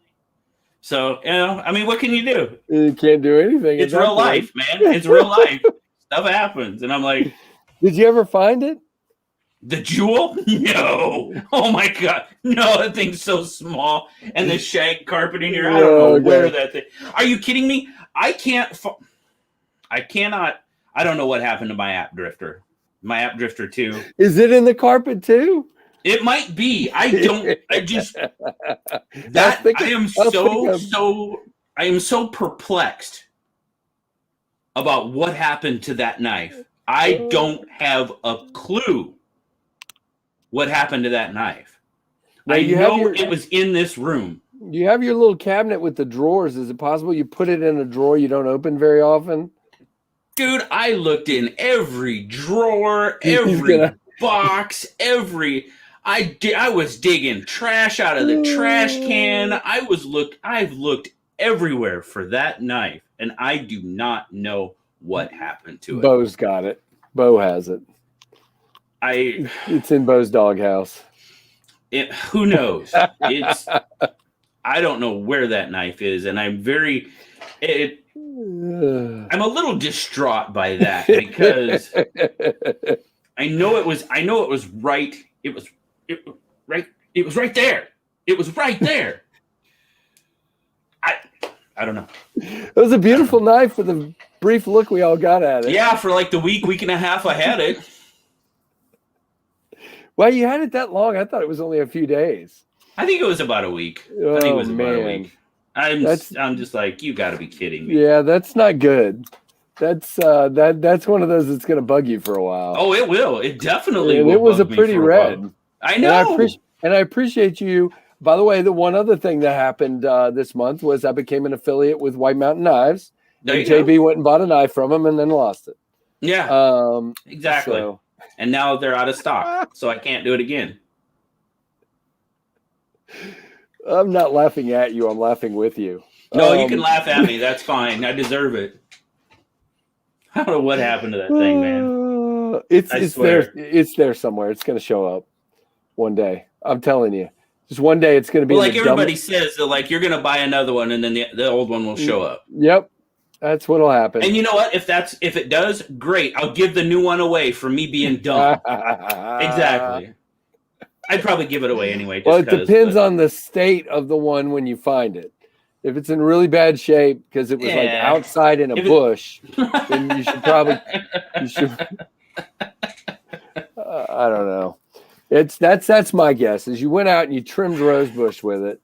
So, what can you do? You can't do anything. It's real life, man. It's real life. Stuff happens. And I'm like, did you ever find it? The jewel? No. Oh my God. No, that thing's so small. And the shag carpeting here. I don't know where that thing. Are you kidding me? I cannot. I don't know what happened to my app drifter. My app drifter 2. Is it in the carpet too? It might be. I am so perplexed about what happened to that knife. I don't have a clue what happened to that knife. Now, I know it was in this room. You have your little cabinet with the drawers. Is it possible you put it in a drawer you don't open very often? Dude, I looked in every drawer, every box, I was digging trash out of the trash can. I've looked everywhere for that knife, and I do not know what happened to it. Bo's got it. Bo has it. It's in Bo's doghouse. Who knows? I don't know where that knife is, and I'm a little distraught by that because I know it was right. It was right there. It was right there. I don't know. It was a beautiful knife for the brief look we all got at it. Yeah, for like the week and a half I had it. Well, you had it that long. I thought it was only a few days. I think it was about a week. Oh, I think it was man. About a week. I'm just like, you got to be kidding me. Yeah, that's not good. That's one of those that's going to bug you for a while. Oh, it will. It definitely will. It was a pretty red. I know. And I appreciate you. By the way, the one other thing that happened this month was I became an affiliate with White Mountain Knives. And JB went and bought a knife from him and then lost it. Yeah. Exactly. So. And now they're out of stock, so I can't do it again. I'm not laughing at you. I'm laughing with you. No, you can laugh at me. That's fine. I deserve it. I don't know what happened to that thing, man. It's there. It's there somewhere. It's going to show up one day. I'm telling you. Just one day, it's going to be like everybody says. That like you're going to buy another one, and then the old one will show up. Yep, that's what'll happen. And you know what? If it does, great. I'll give the new one away for me being dumb. Exactly. I'd probably give it away anyway. Well, it depends on the state of the one when you find it. If it's in really bad shape because it was like outside in a bush, then you should probably. I don't know. That's my guess. Is you went out and you trimmed rose bush with it,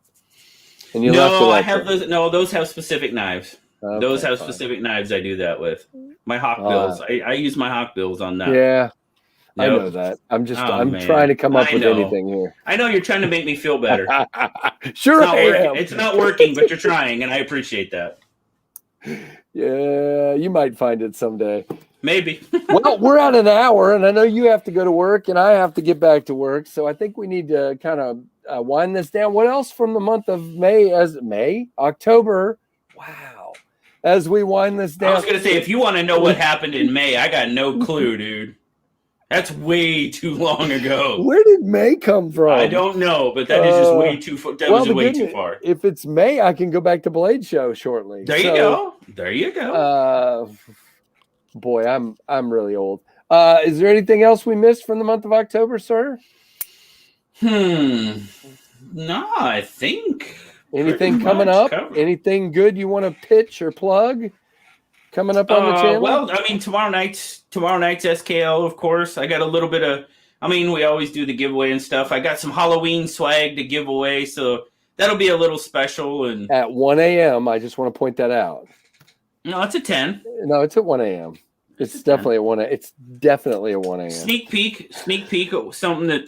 and you left it. I have those. No, those have specific knives. Okay, those have specific knives. I do that with my hawk bills. I use my hawk bills on that. Yeah. I Yep. know that. I'm Man. trying to come up I with know. anything here. I know you're trying to make me feel better. Sure, It's not working, but you're trying, and I appreciate that. Yeah, you might find it someday. Maybe. Well, we're at an hour, and I know you have to go to work, and I have to get back to work. So I think we need to kind of wind this down. What else from the month of October? Wow. As we wind this down. I was going to say, if you want to know what happened in May, I got no clue, dude. That's way too long ago. Where did May come from? I don't know, but that is just way too far. That was way too far. If it's May, I can go back to Blade Show shortly. There you go. There you go. Boy, I'm really old. Is there anything else we missed from the month of October, sir? No, I think. Anything coming up? Anything good you want to pitch or plug coming up on the channel? Well, I mean, tomorrow night's SKL, of course. I got a little bit of, we always do the giveaway and stuff. I got some Halloween swag to give away, so that'll be a little special. And at 1 a.m., I just want to point that out. No, it's at 10. No, it's at 1 a.m. It's definitely at 1 a.m. It's definitely at 1 a.m. Sneak peek of something that.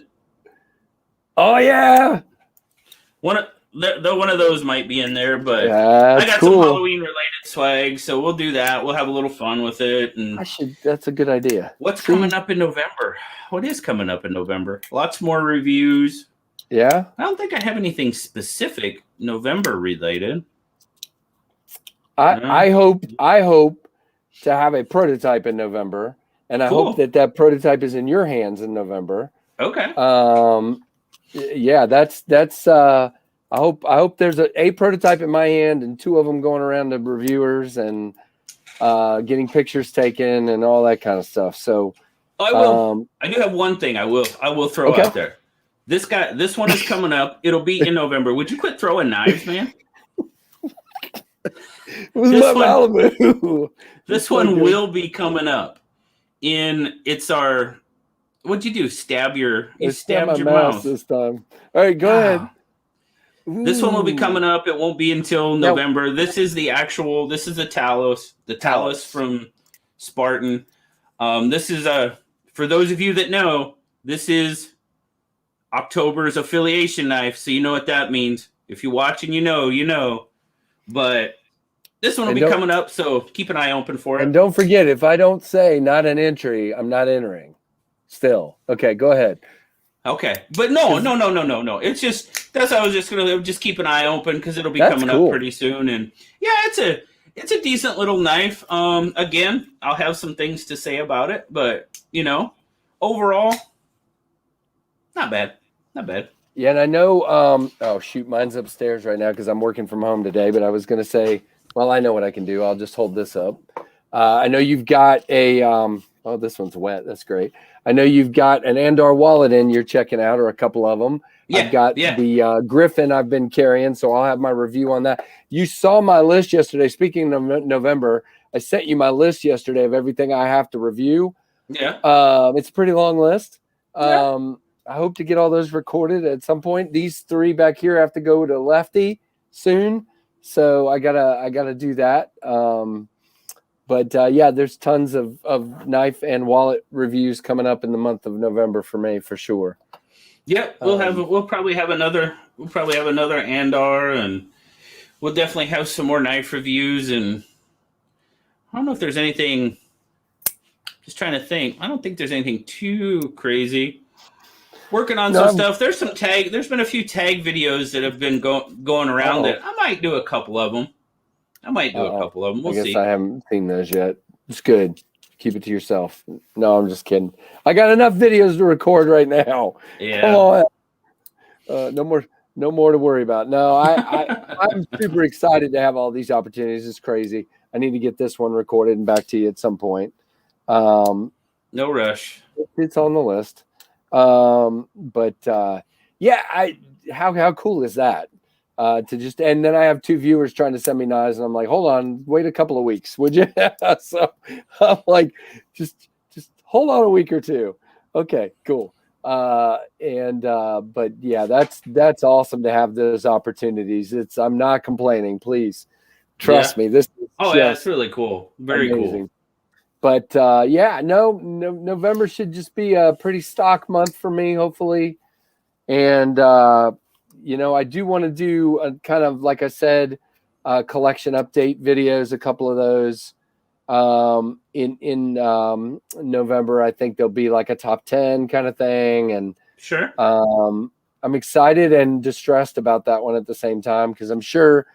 Oh yeah. One of those might be in there, but I got some Halloween related swag, so we'll do that. We'll have a little fun with it. And that's a good idea. What's coming up in November? What is coming up in November? Lots more reviews. Yeah. I don't think I have anything specific November related. I hope to have a prototype in November, and I hope that prototype is in your hands in November. Okay. Yeah, that's I hope there's a prototype in my hand and 2 of them going around to reviewers and getting pictures taken and all that kind of stuff. So I will. I do have one thing I will throw out there. This one is coming up. It'll be in November. Would you quit throwing knives, man? This one will be coming up. What'd you do? Stabbed your mouth this time. All right, go ahead. This one will be coming up. It won't be until November. This is the Talos from Spartan. This is for those of you that know, this is October's affiliation knife, so you know what that means. If you're watching, you know. But this one will be coming up, so keep an eye open for it. And don't forget, if I don't say not an entry, I'm not entering. Still. Okay, go ahead. Okay. But no. It's just I was just gonna keep an eye open because it'll be coming up pretty soon. And yeah, it's a decent little knife. Again, I'll have some things to say about it, but overall, not bad. Not bad. Yeah, and I know oh shoot, mine's upstairs right now because I'm working from home today, but I was gonna say, well, I know what I can do. I'll just hold this up. I know you've got a oh, this one's wet. That's great. I know you've got an Andar wallet you're checking out, or a couple of them. Yeah, I've got the Griffin I've been carrying, so I'll have my review on that. You saw my list yesterday. Speaking of November, I sent you my list yesterday of everything I have to review. Yeah. It's a pretty long list. I hope to get all those recorded at some point. These 3 back here have to go to Lefty soon, so I gotta do that. But yeah, there's tons of knife and wallet reviews coming up in the month of November for me, for sure. Yep, we'll probably have another Andar, and we'll definitely have some more knife reviews. And I don't know if there's anything. Just trying to think. I don't think there's anything too crazy. Working on some stuff. There's been a few tag videos that have been going around that I might do a couple of them. We'll see. I haven't seen those yet. It's good. Keep it to yourself. No, I'm just kidding. I got enough videos to record right now. Yeah. Come on. No more to worry about. No, I'm super excited to have all these opportunities. It's crazy. I need to get this one recorded and back to you at some point. No rush. It's on the list. Yeah, how cool is that? And then I have 2 viewers trying to send me knives, and I'm like, hold on, wait a couple of weeks, would you? So I'm like, just hold on a week or 2. Okay, cool. But yeah, that's awesome to have those opportunities. I'm not complaining. Please trust me. This is it's really cool. Very amazing. But yeah, no, November should just be a pretty stock month for me, hopefully. And you know, I do want to do a kind of, like I said, collection update videos, a couple of those in November. I think there'll be like a top 10 kind of thing. And Sure. I'm excited and distressed about that one at the same time, because I'm sure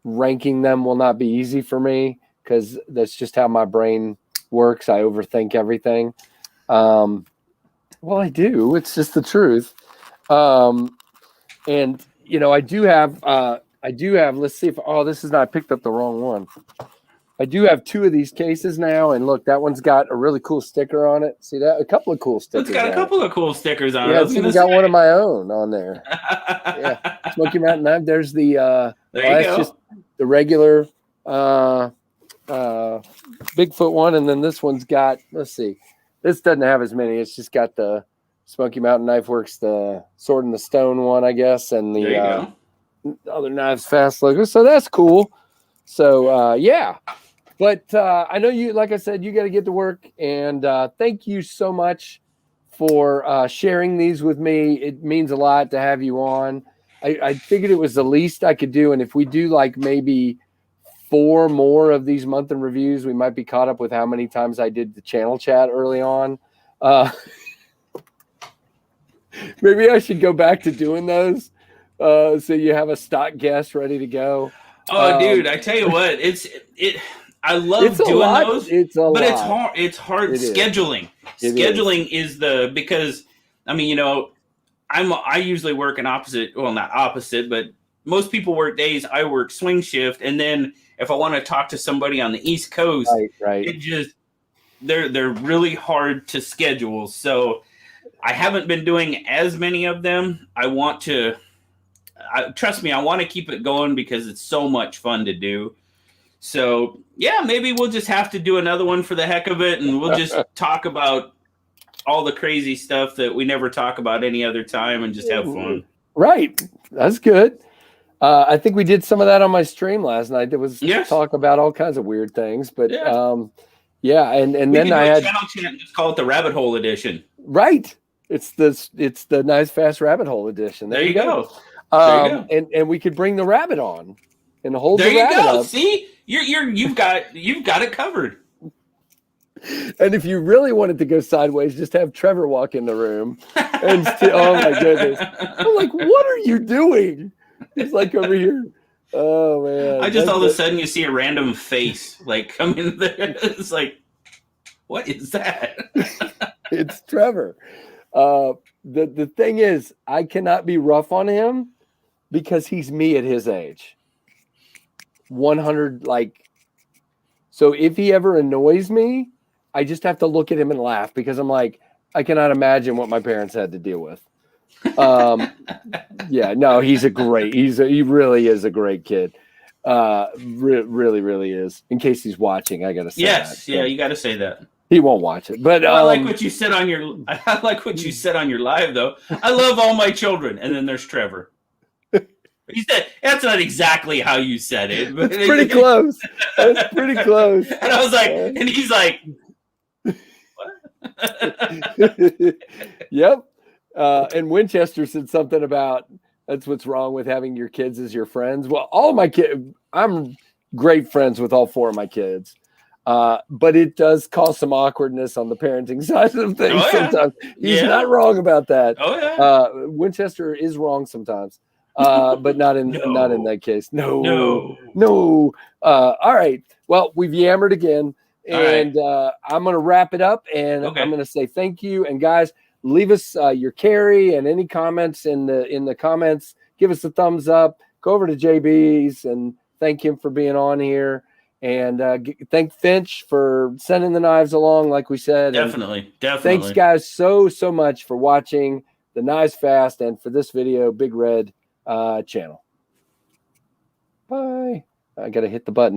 ranking them will not be easy for me, because that's just how my brain works. I overthink everything. Well, I do. It's just the truth. And you know, I do have, let's see if, oh, this is not, I picked up the wrong one. I do have 2 of these cases now, and look, that one's got a really cool sticker on it. See that? A couple of cool stickers. It's got a couple of cool stickers on it. Yeah, it's even got one of my own on there. Yeah, Smoky Mountain Knife. There's the there you go. Just the regular Bigfoot one, and then this one's got, let's see, this doesn't have as many. It's just got the Smoky Mountain Knife Works, the Sword in the Stone one, I guess, and the other Knives Fast logo. So that's cool. So yeah, but I know you, like I said, you got to get to work, and thank you so much for sharing these with me. It means a lot to have you on. I figured it was the least I could do, and if we do like maybe 4 more of these month in reviews, we might be caught up with how many times I did the channel chat early on. Maybe I should go back to doing those, so you have a stock guest ready to go. Oh, dude, I tell you what, I love doing those, but it's hard. It's hard scheduling. Scheduling is because I mean, you know, I usually work an opposite. Well, not opposite, but most people work days. I work swing shift, and then if I want to talk to somebody on the East Coast, right, it just they're really hard to schedule. So I haven't been doing as many of them. I want to. Trust me, I want to keep it going because it's so much fun to do. So, yeah, maybe we'll just have to do another one for the heck of it, and we'll just talk about all the crazy stuff that we never talk about any other time and just have fun. Right. That's good. I think we did some of that on my stream last night. There was talk about all kinds of weird things, but yeah, and then I had channel chat and just call it the Rabbit Hole Edition. Right. It's the Nice Fast Rabbit Hole Edition. There you go. And we could bring the rabbit on and hold the rabbit up. See, you've got it covered. And if you really wanted to go sideways, just have Trevor walk in the room. And oh my goodness, I'm like, what are you doing? He's like over here. Oh man! I just all of a sudden you see a random face like come in there. It's like, what is that? It's Trevor. The thing is, I cannot be rough on him because he's me at his age. 100, like, so if he ever annoys me, I just have to look at him and laugh because I'm like, I cannot imagine what my parents had to deal with. Yeah, no, he really is a great kid. Really, really is. In case he's watching, I gotta say that. Yeah, you gotta say that. He won't watch it, but I like what you said on your live though. I love all my children, and then there's Trevor. He said that's not exactly how you said it, but it's pretty close. That's pretty close. And I was like, and he's like, what? Yep. And Winchester said something about that's what's wrong with having your kids as your friends. Well, all my kids, I'm great friends with all 4 of my kids. But it does cause some awkwardness on the parenting side of things sometimes. He's not wrong about that. Winchester is wrong sometimes. But not in that case. No. All right. Well, we've yammered again. And I'm going to wrap it up, and I'm going to say thank you. And guys, leave us your carry and any comments in the comments. Give us a thumbs up. Go over to JB's and thank him for being on here. And thank Finch for sending the knives along, like we said. Definitely. Thanks, guys, so much for watching the Knives Fast and for this video, Big Red channel. Bye. I got to hit the button.